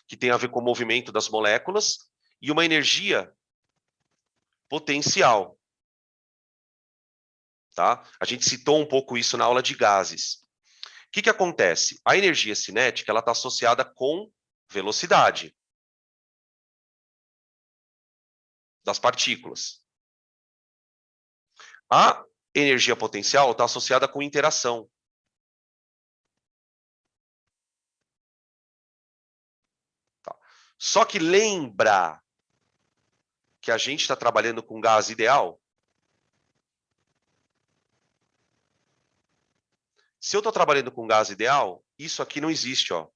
que tem a ver com o movimento das moléculas, e uma energia potencial. Tá? A gente citou um pouco isso na aula de gases. O que acontece? A energia cinética ela está associada com velocidade das partículas. A energia potencial está associada com interação. Tá. Só que lembra que a gente está trabalhando com gás ideal? Se eu estou trabalhando com gás ideal, isso aqui não existe, ó.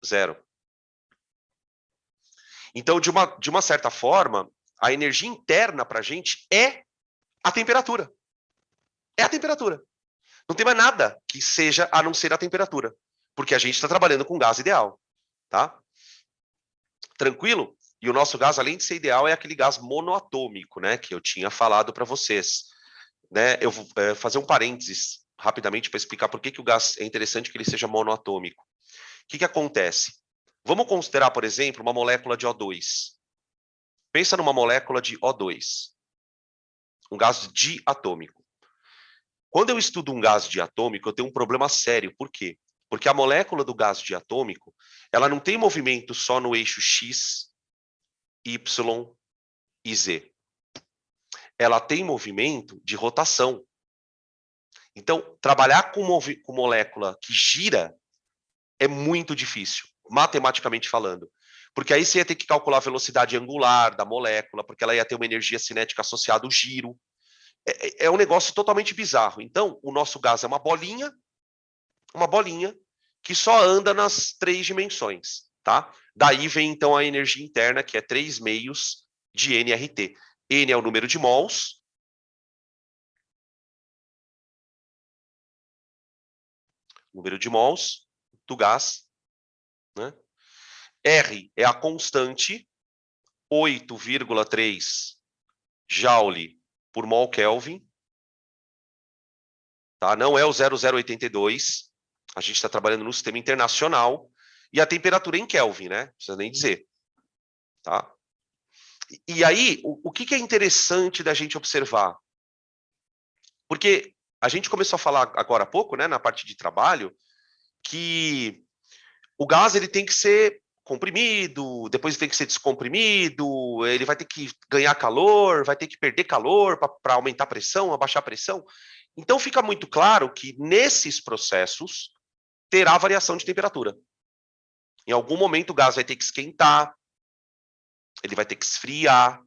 Zero. Então, de uma certa forma, a energia interna para a gente é a temperatura. É a temperatura. Não tem mais nada que seja a não ser a temperatura. Porque a gente está trabalhando com gás ideal. Tá? Tranquilo? E o nosso gás, além de ser ideal, é aquele gás monoatômico, né? Que eu tinha falado para vocês. Né? Eu vou fazer um parênteses rapidamente para explicar por que o gás é interessante que ele seja monoatômico. O que acontece? Vamos considerar, por exemplo, uma molécula de O2. Pensa numa molécula de O2, um gás diatômico. Quando eu estudo um gás diatômico, eu tenho um problema sério. Por quê? Porque a molécula do gás diatômico, ela não tem movimento só no eixo X, Y e Z. Ela tem movimento de rotação. Então, trabalhar com molécula que gira é muito difícil, matematicamente falando. Porque aí você ia ter que calcular a velocidade angular da molécula, porque ela ia ter uma energia cinética associada ao giro. É um negócio totalmente bizarro. Então, o nosso gás é uma bolinha que só anda nas 3 dimensões, tá? Daí vem, então, a energia interna, que é 3 meios de nRT. N é o número de mols. Número de mols do gás, né? R é a constante, 8,3 Joule por mol Kelvin, tá? Não é o 0082, a gente está trabalhando no sistema internacional, e a temperatura em Kelvin, né? Não precisa nem dizer, tá? E aí, o que é interessante da gente observar? Porque a gente começou a falar agora há pouco, né, na parte de trabalho, que o gás ele tem que ser comprimido, depois tem que ser descomprimido, ele vai ter que ganhar calor, vai ter que perder calor para aumentar a pressão, abaixar a pressão. Então fica muito claro que nesses processos terá variação de temperatura. Em algum momento o gás vai ter que esquentar, ele vai ter que esfriar.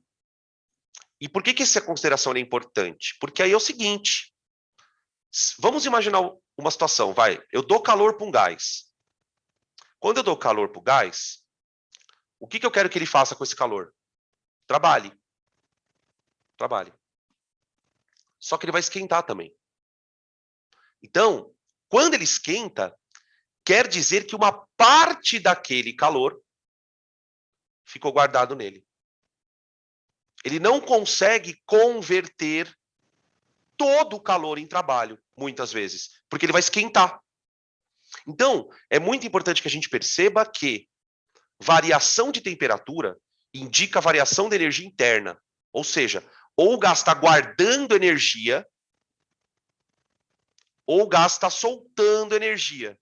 E por que essa consideração é importante? Porque aí é o seguinte, vamos imaginar uma situação, vai, eu dou calor para um gás. Quando eu dou calor para o gás, o que eu quero que ele faça com esse calor? Trabalhe. Trabalhe. Só que ele vai esquentar também. Então, quando ele esquenta, quer dizer que uma parte daquele calor ficou guardado nele. Ele não consegue converter todo o calor em trabalho, muitas vezes, porque ele vai esquentar. Então, é muito importante que a gente perceba que variação de temperatura indica variação de energia interna. Ou seja, ou o gás está guardando energia, ou o gás está soltando energia.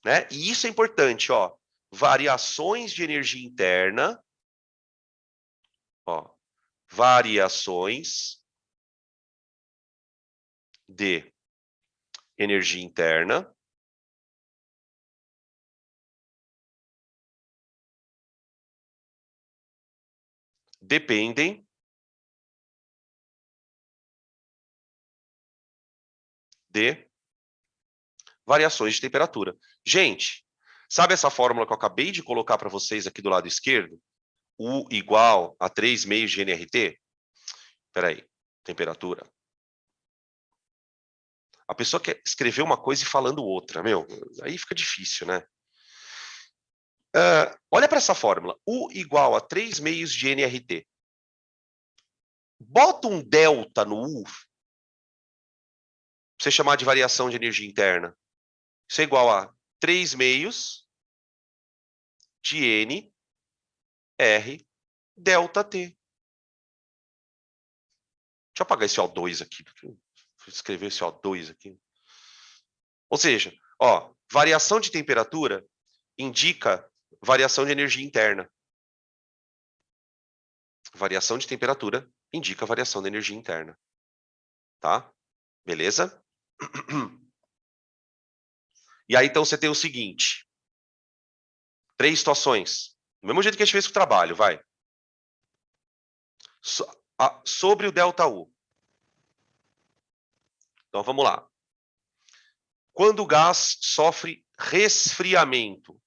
Né? E isso é importante, ó. Variações de energia interna, ó. Variações de energia interna dependem de variações de temperatura. Gente, sabe essa fórmula que eu acabei de colocar para vocês aqui do lado esquerdo? U igual a 3 meios de nRT? Espera aí, temperatura. A pessoa quer escrever uma coisa e falando outra, meu, aí fica difícil, né? Olha para essa fórmula, U igual a 3 meios de nRT. Bota um delta no U, pra você chamar de variação de energia interna. Isso é igual a 3 meios de N R delta T. Deixa eu apagar esse O2 aqui. Vou escrever esse O2 aqui. Ou seja, ó, variação de temperatura indica variação de energia interna. Variação de temperatura indica variação de energia interna. Tá? Beleza? E aí, então, você tem o seguinte. 3 situações. Do mesmo jeito que a gente fez com o trabalho, vai. Sobre o ΔU. Então, vamos lá. Quando o gás sofre resfriamento,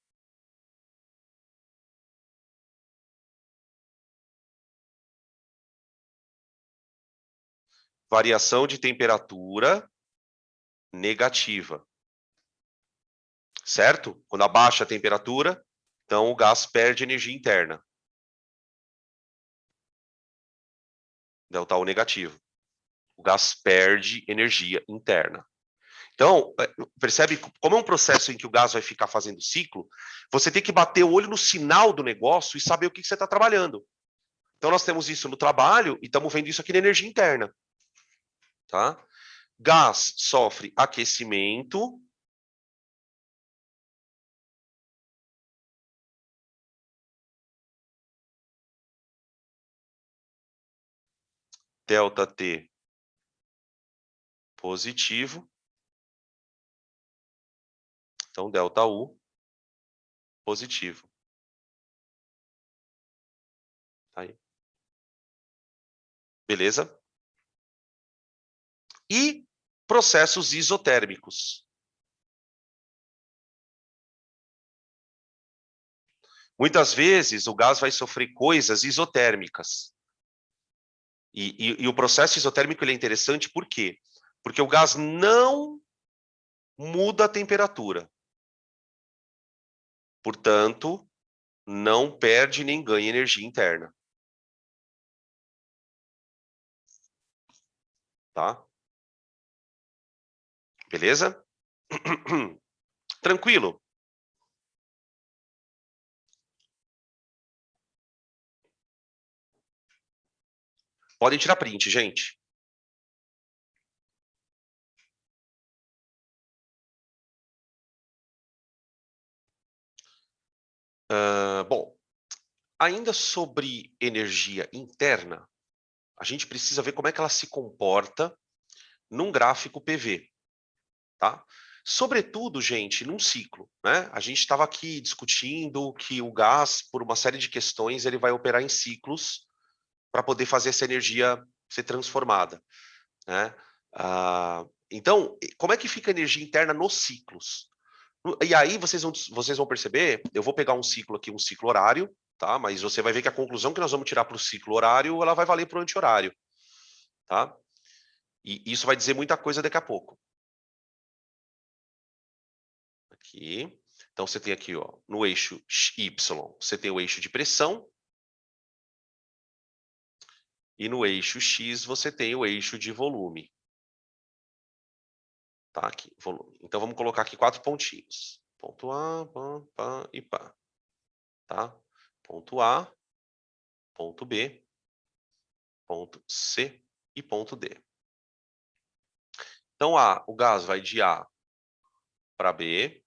variação de temperatura negativa. Certo? Quando abaixa a temperatura, então o gás perde energia interna. ΔU negativo. O gás perde energia interna. Então, percebe como é um processo em que o gás vai ficar fazendo ciclo, você tem que bater o olho no sinal do negócio e saber o que você está trabalhando. Então, nós temos isso no trabalho e estamos vendo isso aqui na energia interna. Tá? Gás sofre aquecimento. ΔT positivo. Então, ΔU positivo. Aí. Beleza? E processos isotérmicos. Muitas vezes o gás vai sofrer coisas isotérmicas. E o processo isotérmico ele é interessante por quê? Porque o gás não muda a temperatura. Portanto, não perde nem ganha energia interna. Tá? Beleza? Tranquilo? Podem tirar print, gente. Bom, ainda sobre energia interna, a gente precisa ver como é que ela se comporta num gráfico PV, tá? Sobretudo, gente, num ciclo, né? A gente estava aqui discutindo que o gás, por uma série de questões, ele vai operar em ciclos para poder fazer essa energia ser transformada, né? Então, como é que fica a energia interna nos ciclos? E aí vocês vão perceber, eu vou pegar um ciclo aqui, um ciclo horário, tá? Mas você vai ver que a conclusão que nós vamos tirar para o ciclo horário, ela vai valer para o anti-horário, tá? E isso vai dizer muita coisa daqui a pouco. Aqui. Então, você tem aqui, ó, no eixo Y, você tem o eixo de pressão. E no eixo X, você tem o eixo de volume. Tá aqui, volume. Então, vamos colocar aqui 4 pontinhos. Ponto A, pá, pá e pá. Tá? Ponto A, ponto B, ponto C e ponto D. Então, o gás vai de A para B,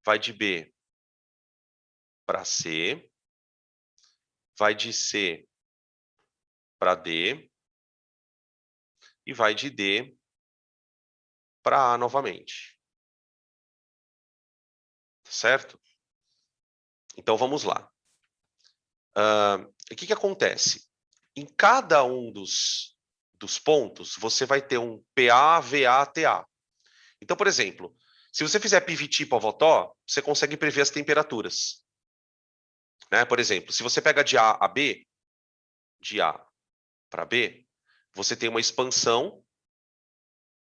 vai de B para C, vai de C para D e vai de D para A novamente. Certo? Então, vamos lá. O que acontece? Em cada um dos pontos, você vai ter um PA, VA, TA. Então, por exemplo, se você fizer PVT Pavotó, você consegue prever as temperaturas. Né? Por exemplo, se você pega de A a B, de A para B, você tem uma expansão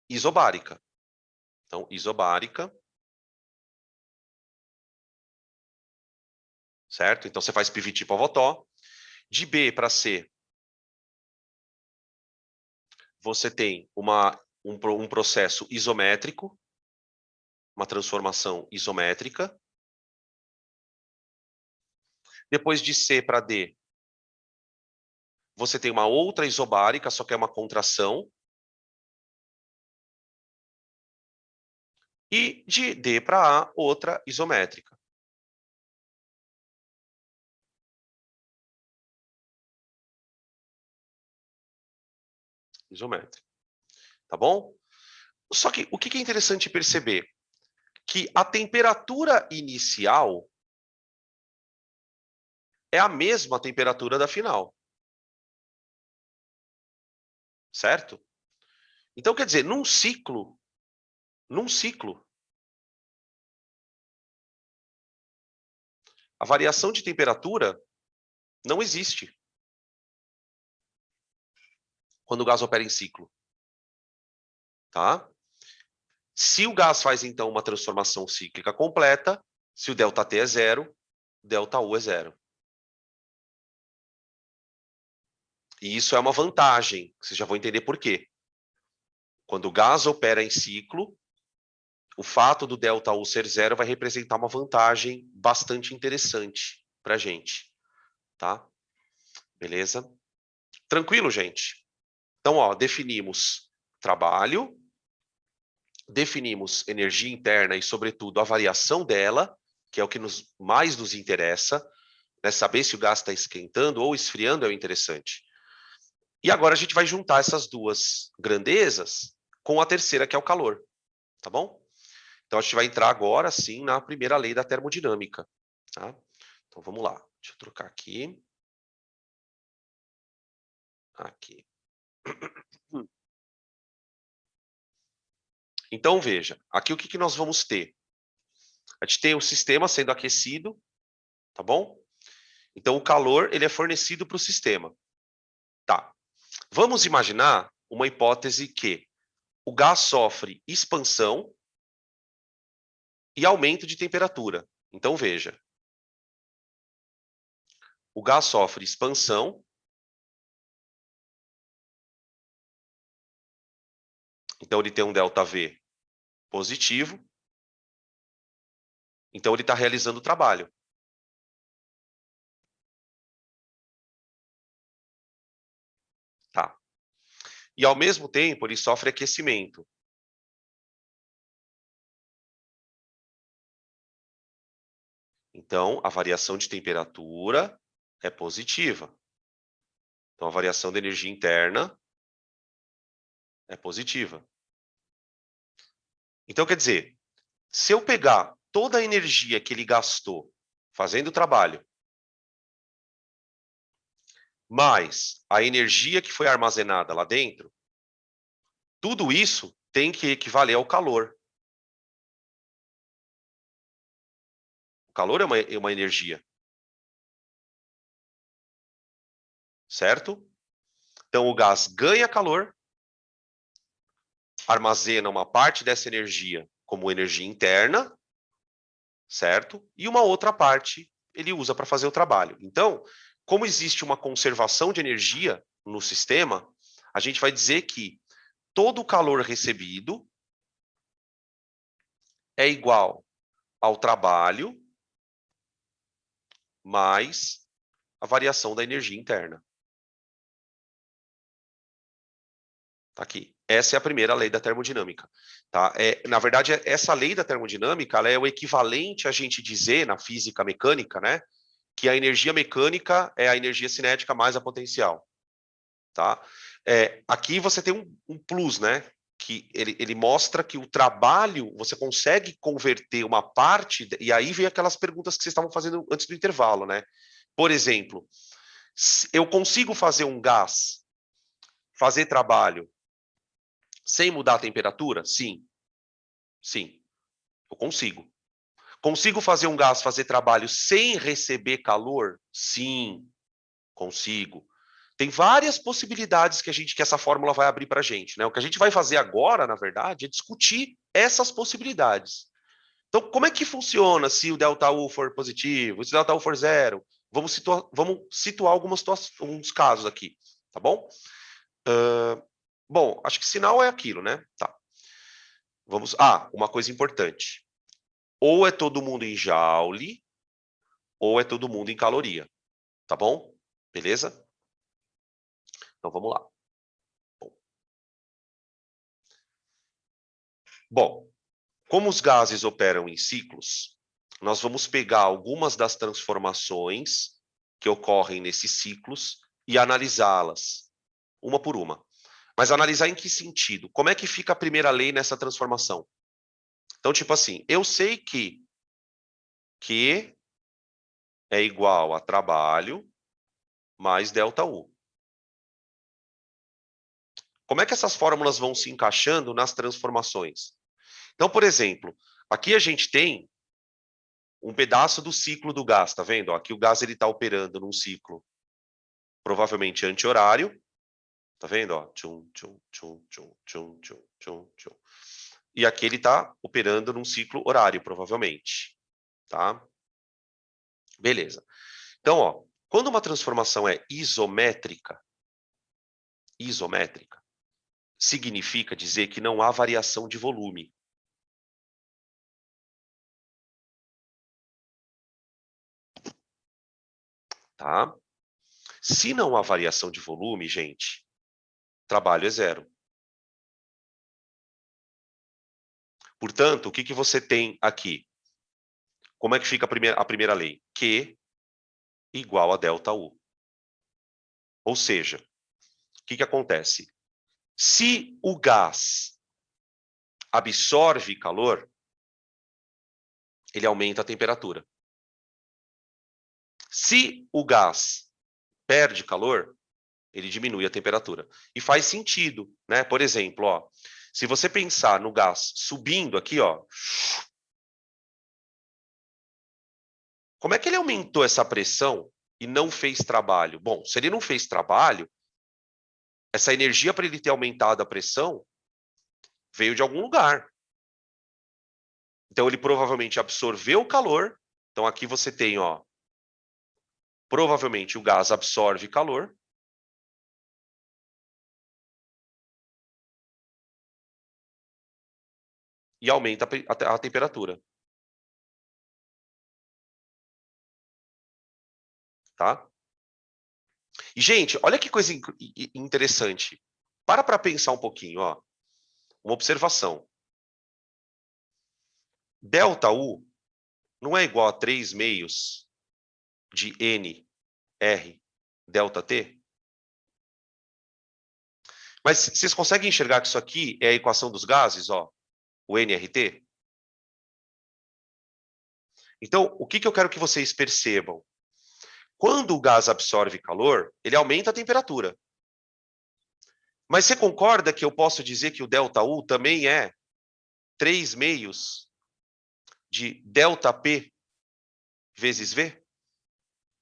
isobárica. Então, isobárica. Certo? Então, você faz PVT Pavotó. De B para C, você tem um processo isométrico, uma transformação isométrica. Depois de C para D, você tem uma outra isobárica, só que é uma contração. E de D para A, outra isométrica. Isométrica. Tá bom? Só que o que é interessante perceber? Que a temperatura inicial é a mesma temperatura da final. Certo? Então, quer dizer, num ciclo, a variação de temperatura não existe. quando o gás opera em ciclo. Tá? Se o gás faz, então, uma transformação cíclica completa, se o ΔT é zero, ΔU é zero. E isso é uma vantagem, vocês já vão entender por quê. Quando o gás opera em ciclo, o fato do ΔU ser zero vai representar uma vantagem bastante interessante para a gente. Tá? Beleza? Tranquilo, gente? Então, ó, definimos trabalho, definimos energia interna e, sobretudo, a variação dela, que é o que mais nos interessa, né? Saber se o gás está esquentando ou esfriando é o interessante. E agora a gente vai juntar essas duas grandezas com a terceira, que é o calor. Tá bom? Então, a gente vai entrar agora, sim, na primeira lei da termodinâmica. Tá? Então, vamos lá. Deixa eu trocar aqui. Aqui. Então, veja, aqui o que nós vamos ter? A gente tem o sistema sendo aquecido, tá bom? Então, o calor ele é fornecido para o sistema. Tá. Vamos imaginar uma hipótese que o gás sofre expansão e aumento de temperatura. Então, veja. O gás sofre expansão. Então, ele tem um ΔV positivo. Então, ele está realizando o trabalho. Tá. E, ao mesmo tempo, ele sofre aquecimento. Então, a variação de temperatura é positiva. Então, a variação da energia interna é positiva. Então, quer dizer, se eu pegar toda a energia que ele gastou fazendo o trabalho, mais a energia que foi armazenada lá dentro, tudo isso tem que equivaler ao calor. O calor é uma energia. Certo? Então, o gás ganha calor, armazena uma parte dessa energia como energia interna, certo? E uma outra parte ele usa para fazer o trabalho. Então, como existe uma conservação de energia no sistema, a gente vai dizer que todo o calor recebido é igual ao trabalho mais a variação da energia interna. Tá aqui. Essa é a primeira lei da termodinâmica. Tá? Na verdade, essa lei da termodinâmica ela é o equivalente a gente dizer, na física mecânica, né, que a energia mecânica é a energia cinética mais a potencial. Tá? Aqui você tem um plus, né? Que ele mostra que o trabalho, você consegue converter uma parte, e aí vem aquelas perguntas que vocês estavam fazendo antes do intervalo, né? Por exemplo, eu consigo fazer um gás, fazer trabalho, sem mudar a temperatura? Sim. Sim, eu consigo. Consigo fazer um gás fazer trabalho sem receber calor? Sim, consigo. Tem várias possibilidades que essa fórmula vai abrir para a gente, né? O que a gente vai fazer agora, na verdade, é discutir essas possibilidades. Então, como é que funciona se o ΔU for positivo, se o ΔU for zero? Vamos situar alguns casos aqui, tá bom? Bom, acho que sinal é aquilo, né? Tá. Uma coisa importante. Ou é todo mundo em Joule, ou é todo mundo em caloria. Tá bom? Beleza? Então vamos lá. Bom, como os gases operam em ciclos, nós vamos pegar algumas das transformações que ocorrem nesses ciclos e analisá-las, uma por uma. Mas analisar em que sentido? Como é que fica a primeira lei nessa transformação? Então, tipo assim, eu sei que Q é igual a trabalho mais ΔU. Como é que essas fórmulas vão se encaixando nas transformações? Então, por exemplo, aqui a gente tem um pedaço do ciclo do gás, tá vendo? Aqui o gás está operando num ciclo provavelmente anti-horário, Tá vendo? Ó, tchum, tchum, tchum, tchum, tchum, tchum, tchum, tchum. E aqui ele está operando num ciclo horário, provavelmente. Tá? Beleza. Então, ó, quando uma transformação é isométrica, significa dizer que não há variação de volume. Tá? Se não há variação de volume, gente, trabalho é zero. Portanto, o que, que você tem aqui? Como é que fica a primeira lei? Q igual a ΔU. Ou seja, o que, que acontece? Se o gás absorve calor, ele aumenta a temperatura. Se o gás perde calor, ele diminui a temperatura. E faz sentido, né? Por exemplo, ó, se você pensar no gás subindo aqui, ó, como é que ele aumentou essa pressão e não fez trabalho? Bom, se ele não fez trabalho, essa energia para ele ter aumentado a pressão veio de algum lugar. Então ele provavelmente absorveu o calor. Então aqui você tem, ó, provavelmente o gás absorve calor. E aumenta a temperatura. Tá? E, gente, olha que coisa interessante. Para pensar um pouquinho, ó. Uma observação. ΔU não é igual a 3 meios de N, R, ΔT? Mas vocês conseguem enxergar que isso aqui é a equação dos gases, ó, o nRT? Então, o que, que eu quero que vocês percebam? Quando o gás absorve calor, ele aumenta a temperatura. Mas você concorda que eu posso dizer que o ΔU também é 3 meios de ΔP vezes V?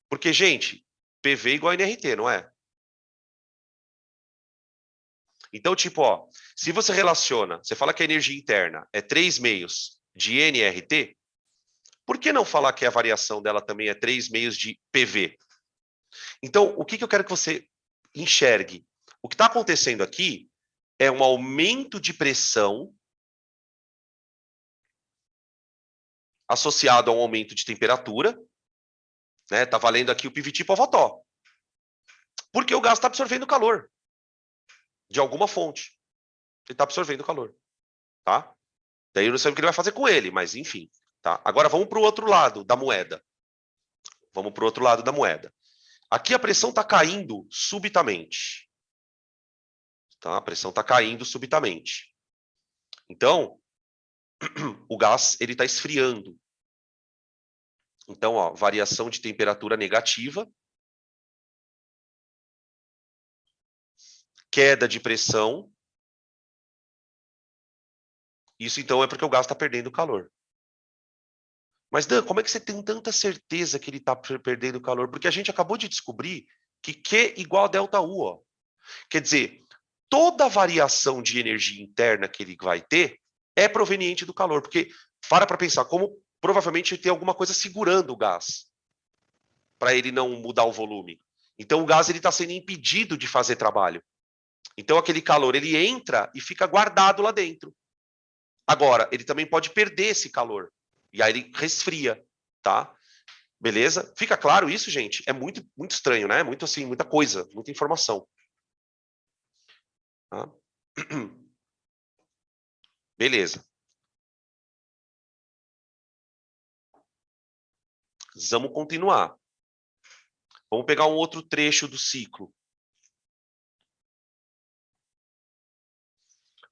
Porque, gente, PV igual a nRT, não é? Então, tipo, ó, se você relaciona, você fala que a energia interna é 3 meios de nRT, por que não falar que a variação dela também é 3 meios de PV? Então, o que, que eu quero que você enxergue? O que está acontecendo aqui é um aumento de pressão associado a um aumento de temperatura, né? Tá valendo aqui o PVT Povotó. Porque o gás está absorvendo calor de alguma fonte. Ele está absorvendo calor, tá? Daí eu não sei o que ele vai fazer com ele, mas enfim. Tá? Agora vamos para o outro lado da moeda. Vamos para o outro lado da moeda. Aqui a pressão está caindo subitamente. Tá? A pressão está caindo subitamente. Então, o gás ele está esfriando. Então, ó, variação de temperatura negativa, queda de pressão. Isso, então, é porque o gás está perdendo calor. Mas, Dan, como é que você tem tanta certeza que ele está perdendo calor? Porque a gente acabou de descobrir que Q igual a ΔU. Ó. Quer dizer, toda variação de energia interna que ele vai ter é proveniente do calor. Porque, para pensar, como provavelmente tem alguma coisa segurando o gás para ele não mudar o volume. Então, o gás está sendo impedido de fazer trabalho. Então, aquele calor, ele entra e fica guardado lá dentro. Agora, ele também pode perder esse calor. E aí ele resfria, tá? Beleza? Fica claro isso, gente? É muito, muito estranho, né? Muito assim, muita coisa, muita informação. Tá? Beleza. Vamos continuar. Vamos pegar um outro trecho do ciclo.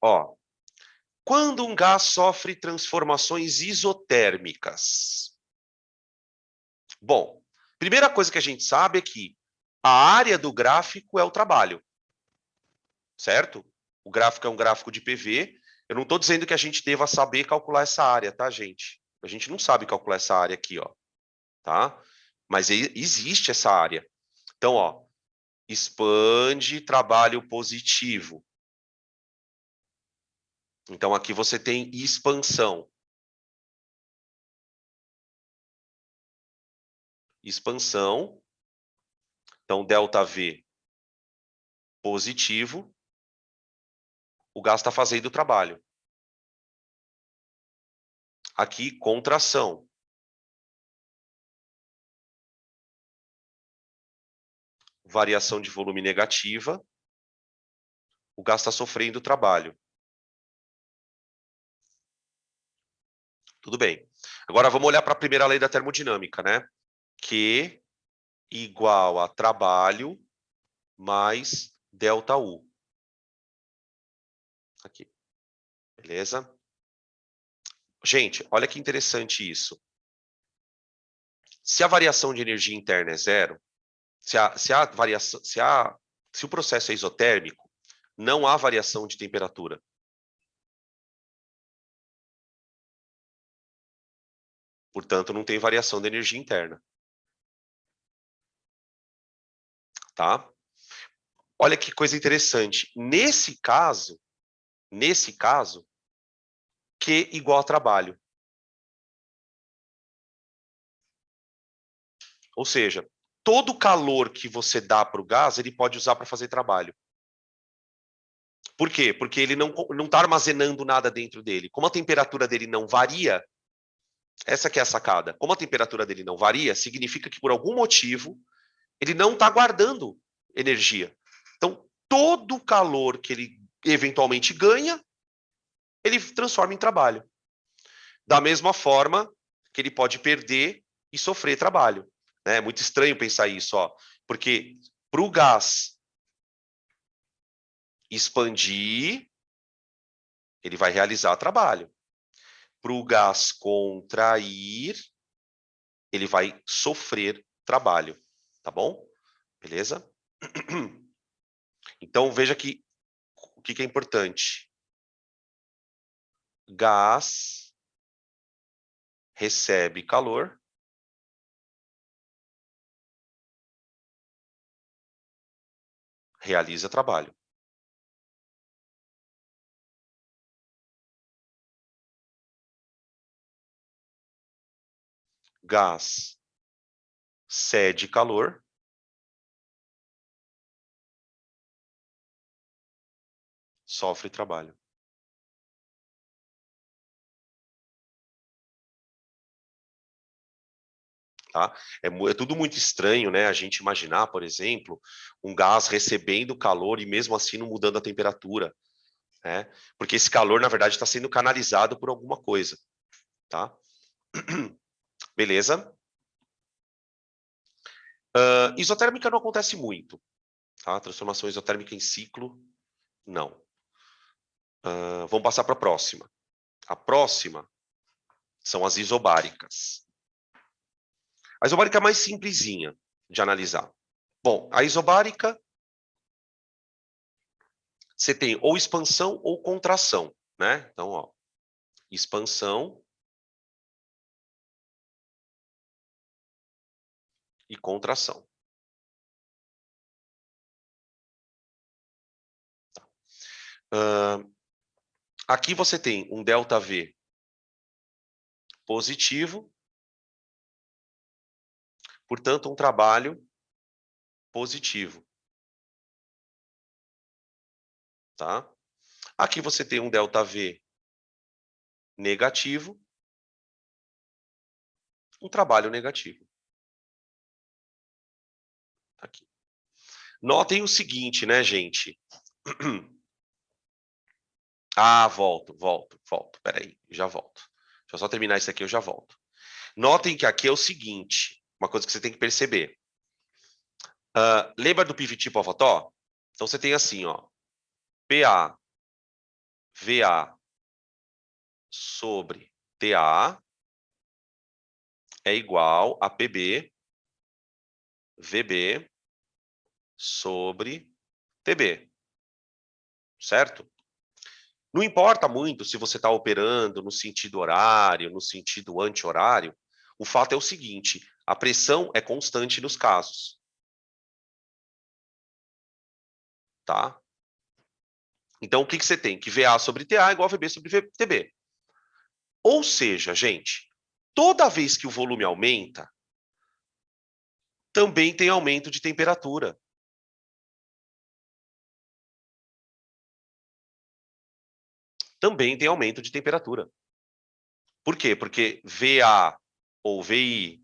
Ó, quando um gás sofre transformações isotérmicas. Bom, primeira coisa que a gente sabe é que a área do gráfico é o trabalho. Certo? O gráfico é um gráfico de PV. Eu não estou dizendo que a gente deva saber calcular essa área, tá, gente? A gente não sabe calcular essa área aqui, ó. Tá? Mas existe essa área. Então, ó, expande trabalho positivo. Então, aqui você tem expansão. Expansão. Então, ΔV positivo. O gás está fazendo o trabalho. Aqui, contração. Variação de volume negativa. O gás está sofrendo o trabalho. Tudo bem. Agora, vamos olhar para a primeira lei da termodinâmica, né? Q igual a trabalho mais ΔU. Aqui. Beleza? Gente, olha que interessante isso. Se a variação de energia interna é zero, se o processo é isotérmico, não há variação de temperatura. Portanto, não tem variação de energia interna. Tá? Olha que coisa interessante. Nesse caso, Q igual a trabalho. Ou seja, todo o calor que você dá para o gás, ele pode usar para fazer trabalho. Por quê? Porque ele não está armazenando nada dentro dele. Como a temperatura dele não varia, essa que é a sacada. Como a temperatura dele não varia, significa que por algum motivo ele não está guardando energia. Então, todo o calor que ele eventualmente ganha, ele transforma em trabalho. Da mesma forma que ele pode perder e sofrer trabalho. É muito estranho pensar isso, ó, porque para o gás expandir, ele vai realizar trabalho. Para o gás contrair, ele vai sofrer trabalho, tá bom? Beleza? Então, veja que o que é importante. Gás recebe calor, realiza trabalho. Gás cede calor, sofre trabalho. Tá? É tudo muito estranho, né? A gente imaginar, por exemplo, um gás recebendo calor e mesmo assim não mudando a temperatura, né? Porque esse calor, na verdade, está sendo canalizado por alguma coisa, tá? Beleza? Isotérmica não acontece muito, tá? Transformação isotérmica em ciclo, não. Vamos passar para a próxima. A próxima são as isobáricas. A isobárica é mais simplesinha de analisar. Bom, a isobárica, você tem ou expansão ou contração, né? Então, ó, expansão e contração. Aqui você tem um ΔV positivo, portanto, um trabalho positivo. Tá? Aqui você tem um ΔV negativo, um trabalho negativo. Aqui. Notem o seguinte, né, gente? Volto. Peraí, já volto. Deixa eu só terminar isso aqui, eu já volto. Notem que aqui é o seguinte, uma coisa que você tem que perceber. Lembra do pivot Povató? Então você tem assim, ó, PA, VA sobre TA é igual a PB, VB sobre TB, certo? Não importa muito se você está operando no sentido horário, no sentido anti-horário, o fato é o seguinte, a pressão é constante nos casos. tá? Então, o que você tem? Que VA sobre TA é igual a VB sobre VTB. Ou seja, gente, toda vez que o volume aumenta, também tem aumento de temperatura. Também tem aumento de temperatura. Por quê? Porque VA ou VI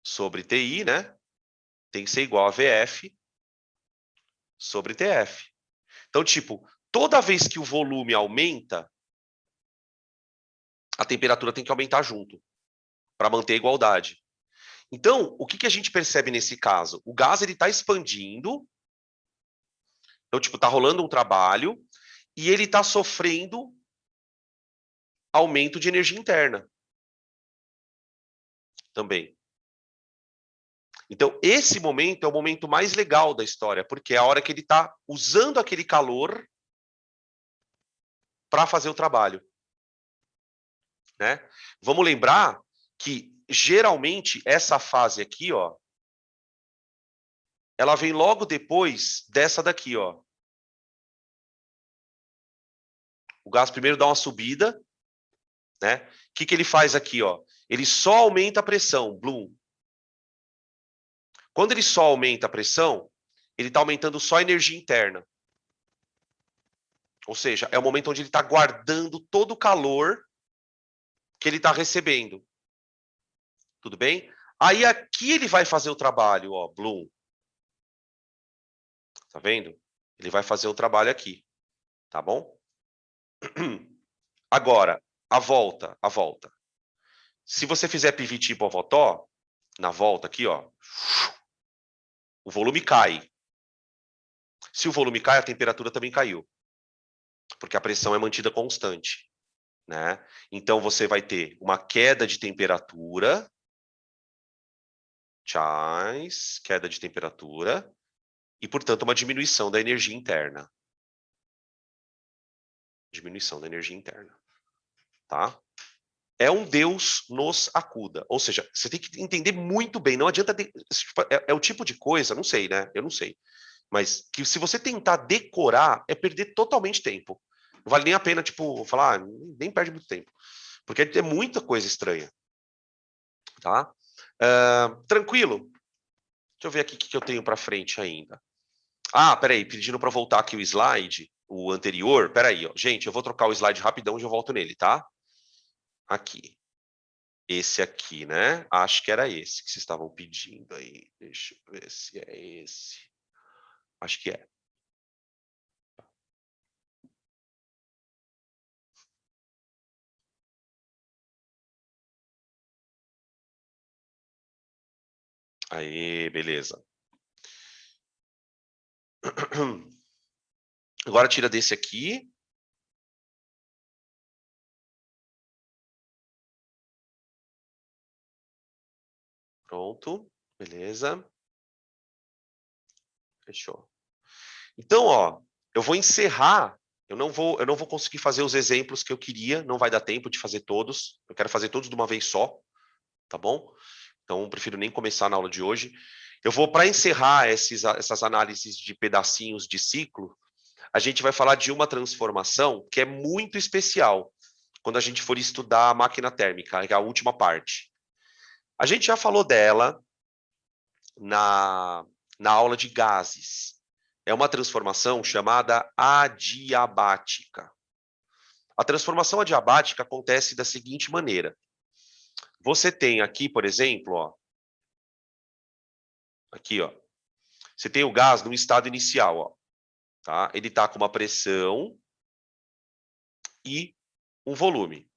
sobre TI, né, tem que ser igual a VF sobre TF. Então, tipo, toda vez que o volume aumenta, a temperatura tem que aumentar junto, para manter a igualdade. Então, o que a gente percebe nesse caso? O gás está expandindo, então, tipo, está rolando um trabalho, e ele está sofrendo aumento de energia interna também. Então, esse momento é o momento mais legal da história, porque é a hora que ele está usando aquele calor para fazer o trabalho. Né? Vamos lembrar que, geralmente, essa fase aqui, ó, ela vem logo depois dessa daqui, ó. O gás primeiro dá uma subida, né? O que ele faz aqui, ó? Ele só aumenta a pressão, Bloom. Quando ele só aumenta a pressão, ele está aumentando só a energia interna. Ou seja, é o momento onde ele está guardando todo o calor que ele está recebendo. Tudo bem? Aí aqui ele vai fazer o trabalho, ó, Bloom. Tá vendo? Ele vai fazer o trabalho aqui, tá bom? Agora, a volta. Se você fizer pivot tipo avotó, na volta aqui, ó, o volume cai. Se o volume cai, a temperatura também caiu, porque a pressão é mantida constante, né? Então, você vai ter uma queda de temperatura, queda de temperatura, e, portanto, uma diminuição da energia interna. Diminuição da energia interna, tá? É um Deus nos acuda. Ou seja, você tem que entender muito bem. Não adianta... É o tipo de coisa, não sei, né? Eu não sei. Mas que se você tentar decorar, é perder totalmente tempo. Não vale nem a pena, tipo, falar, nem perde muito tempo. Porque é muita coisa estranha. Tá? Tranquilo? Deixa eu ver aqui o que eu tenho para frente ainda. Ah, peraí, pedindo para voltar aqui o slide, o anterior. Peraí, ó. Gente, eu vou trocar o slide rapidão e já volto nele, tá? Aqui. Esse aqui, né? Acho que era esse que vocês estavam pedindo aí. Deixa eu ver se é esse. Acho que é. Aí, beleza. Agora tira desse aqui. Pronto. Beleza. Fechou. Então, ó, eu vou encerrar. Eu não vou conseguir fazer os exemplos que eu queria. Não vai dar tempo de fazer todos. Eu quero fazer todos de uma vez só. Tá bom? Então, eu prefiro nem começar na aula de hoje. Eu vou, para encerrar essas análises de pedacinhos de ciclo, a gente vai falar de uma transformação que é muito especial quando a gente for estudar a máquina térmica, que é a última parte. A gente já falou dela na aula de gases. É uma transformação chamada adiabática. A transformação adiabática acontece da seguinte maneira. Você tem aqui, por exemplo, ó, aqui, ó, você tem o gás no estado inicial, ó, tá? Ele está com uma pressão e um volume.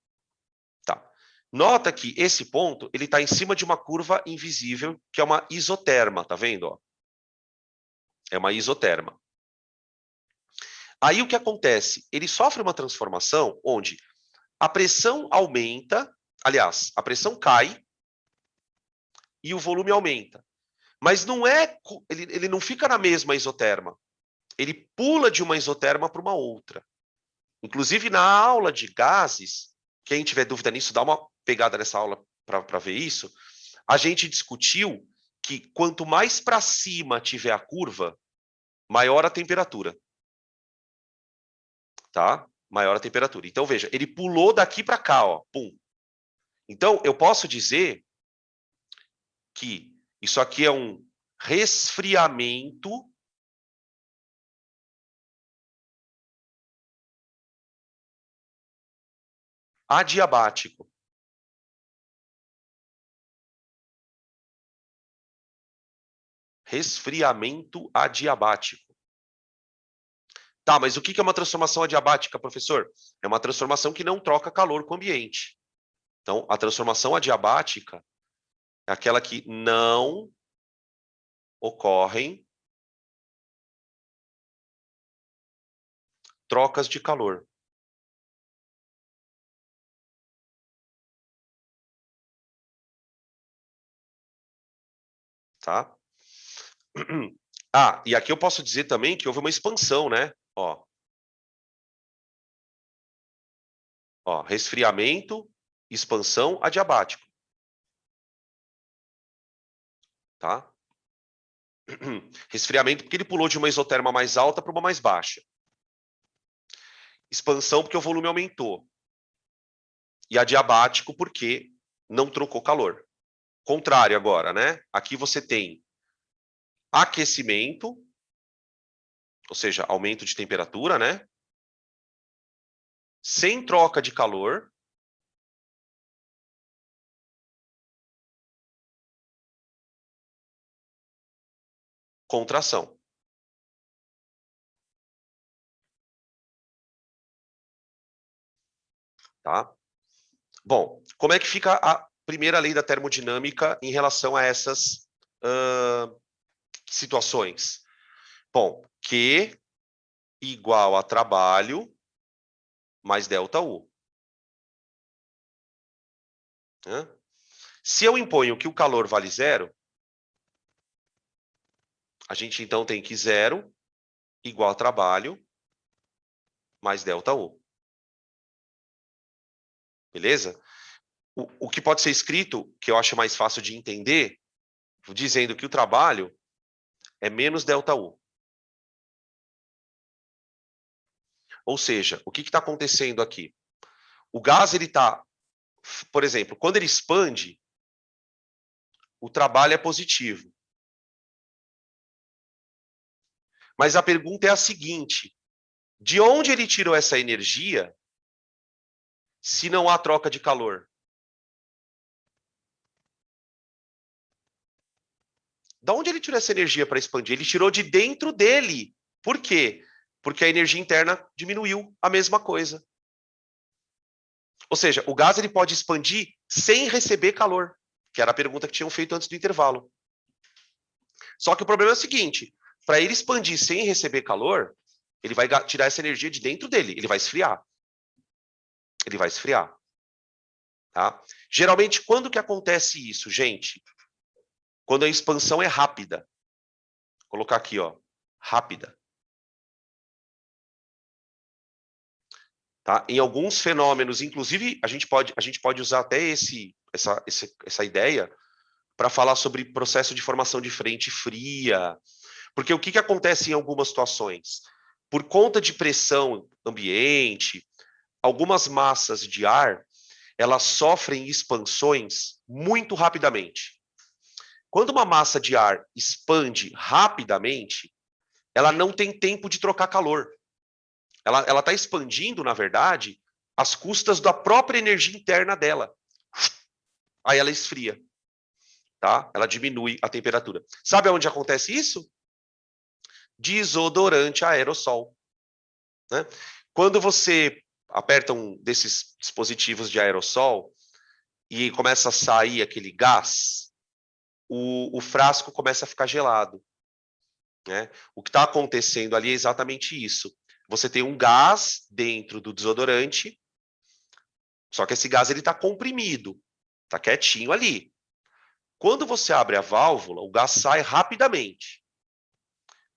Tá. Nota que esse ponto ele está em cima de uma curva invisível, que é uma isoterma, tá vendo? Ó? É uma isoterma. Aí o que acontece? Ele sofre uma transformação onde a pressão aumenta, aliás, a pressão cai e o volume aumenta. Mas não é, ele não fica na mesma isoterma. Ele pula de uma isoterma para uma outra. Inclusive, na aula de gases, quem tiver dúvida nisso, dá uma pegada nessa aula para ver isso. A gente discutiu que quanto mais para cima tiver a curva, maior a temperatura. tá? Maior a temperatura. Então, veja, ele pulou daqui para cá, ó, pum. Então, eu posso dizer que isso aqui é um resfriamento adiabático. Resfriamento adiabático. Tá, mas o que é uma transformação adiabática, professor? É uma transformação que não troca calor com o ambiente. Então, a transformação adiabática é aquela que não ocorrem trocas de calor. Tá? Ah, e aqui eu posso dizer também que houve uma expansão, né? Ó, resfriamento, expansão adiabático. Tá? Resfriamento porque ele pulou de uma isoterma mais alta para uma mais baixa. Expansão porque o volume aumentou. E adiabático porque não trocou calor. Contrário agora, né? Aqui você tem aquecimento, ou seja, aumento de temperatura, né? Sem troca de calor. Contração. Tá? Bom, como é que fica a primeira lei da termodinâmica em relação a essas situações? Bom, Q igual a trabalho mais ΔU. Né? Se eu imponho que o calor vale zero, a gente então tem que zero igual a trabalho mais ΔU. Beleza? O que pode ser escrito, que eu acho mais fácil de entender, dizendo que o trabalho é menos ΔU. Ou seja, o que está acontecendo aqui? O gás, ele está, por exemplo, quando ele expande, o trabalho é positivo. Mas a pergunta é a seguinte: de onde ele tirou essa energia se não há troca de calor? Da onde ele tirou essa energia para expandir? Ele tirou de dentro dele. Por quê? Porque a energia interna diminuiu a mesma coisa. Ou seja, o gás ele pode expandir sem receber calor, que era a pergunta que tinham feito antes do intervalo. Só que o problema é o seguinte: para ele expandir sem receber calor, ele vai tirar essa energia de dentro dele, ele vai esfriar. Ele vai esfriar. Tá? Geralmente, quando que acontece isso, gente? Quando a expansão é rápida. Vou colocar aqui, ó, rápida. Tá? Em alguns fenômenos, inclusive, a gente pode usar até essa ideia para falar sobre processo de formação de frente fria. Porque o que acontece em algumas situações? Por conta de pressão ambiente, algumas massas de ar, elas sofrem expansões muito rapidamente. Quando uma massa de ar expande rapidamente, ela não tem tempo de trocar calor. Ela está expandindo, na verdade, às custas da própria energia interna dela. Aí ela esfria, tá? Ela diminui a temperatura. Sabe onde acontece isso? Desodorante aerossol. Né? Quando você aperta um desses dispositivos de aerossol e começa a sair aquele gás, o frasco começa a ficar gelado. Né? O que está acontecendo ali é exatamente isso. Você tem um gás dentro do desodorante, só que esse gás está comprimido, está quietinho ali. Quando você abre a válvula, o gás sai rapidamente.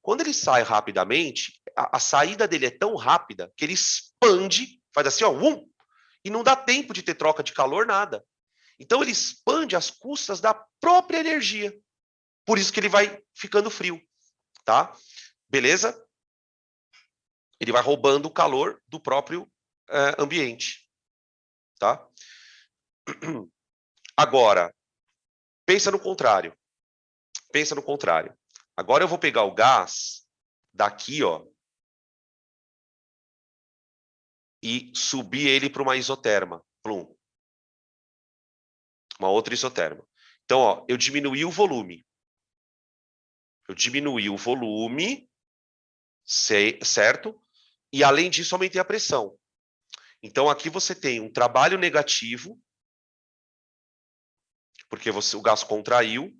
Quando ele sai rapidamente, a saída dele é tão rápida que ele expande, faz assim, ó, e não dá tempo de ter troca de calor, nada. Então ele expande às custas da própria energia. Por isso que ele vai ficando frio, tá? Beleza? Ele vai roubando o calor do próprio ambiente, tá? Agora, pensa no contrário. Pensa no contrário. Agora eu vou pegar o gás daqui, ó, e subir ele para uma isoterma. Plum. Uma outra isoterma. Então, ó, eu diminuí o volume. Eu diminuí o volume, certo? E, além disso, aumentei a pressão. Então, aqui você tem um trabalho negativo, porque o gás contraiu.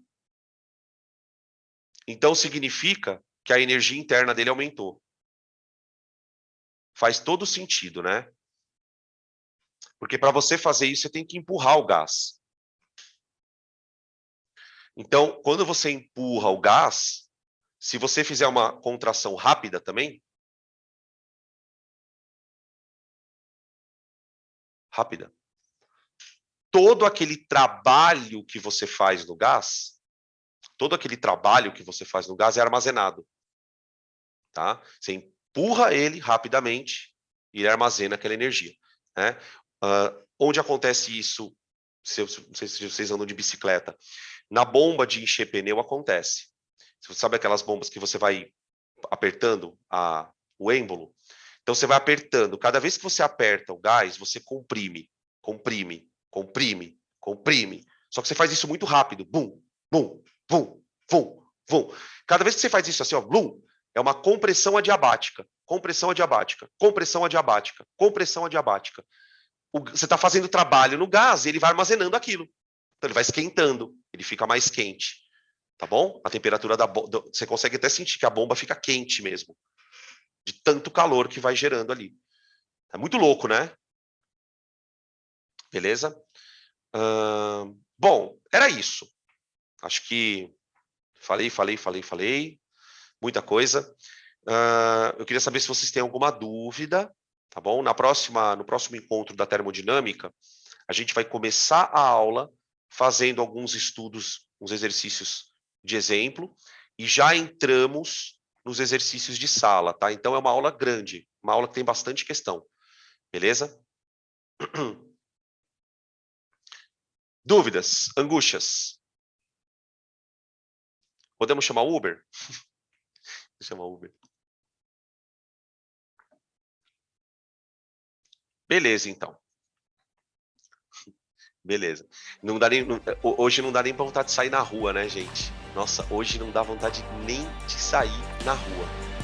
Então, significa que a energia interna dele aumentou. Faz todo sentido, né? Porque para você fazer isso, você tem que empurrar o gás. Então, quando você empurra o gás, se você fizer uma contração rápida também, rápida, todo aquele trabalho que você faz no gás, é armazenado, tá? Você empurra ele rapidamente e ele armazena aquela energia, né? Onde acontece isso? Não sei se vocês andam de bicicleta. Na bomba de encher pneu acontece. Você sabe aquelas bombas que você vai apertando o êmbolo? Então você vai apertando. Cada vez que você aperta o gás, você comprime, comprime, comprime, comprime. Só que você faz isso muito rápido. Bum, bum, bum, bum, bum. Cada vez que você faz isso assim, ó, blum, é uma compressão adiabática. Compressão adiabática, compressão adiabática, compressão adiabática. Você está fazendo trabalho no gás e ele vai armazenando aquilo. Então ele vai esquentando, ele fica mais quente. Tá bom? A temperatura você consegue até sentir que a bomba fica quente mesmo. De tanto calor que vai gerando ali. É muito louco, né? Beleza? Bom, era isso. Acho que falei. Muita coisa. Eu queria saber se vocês têm alguma dúvida, tá bom? No próximo encontro da termodinâmica, a gente vai começar a aula fazendo alguns estudos, uns exercícios de exemplo, e já entramos nos exercícios de sala, tá? Então é uma aula grande, uma aula que tem bastante questão, beleza? Dúvidas, angústias? Podemos chamar Uber? Vou chamar Uber. Beleza, então. Beleza. Hoje não dá nem pra vontade de sair na rua, né, gente? Nossa, hoje não dá vontade nem de sair na rua.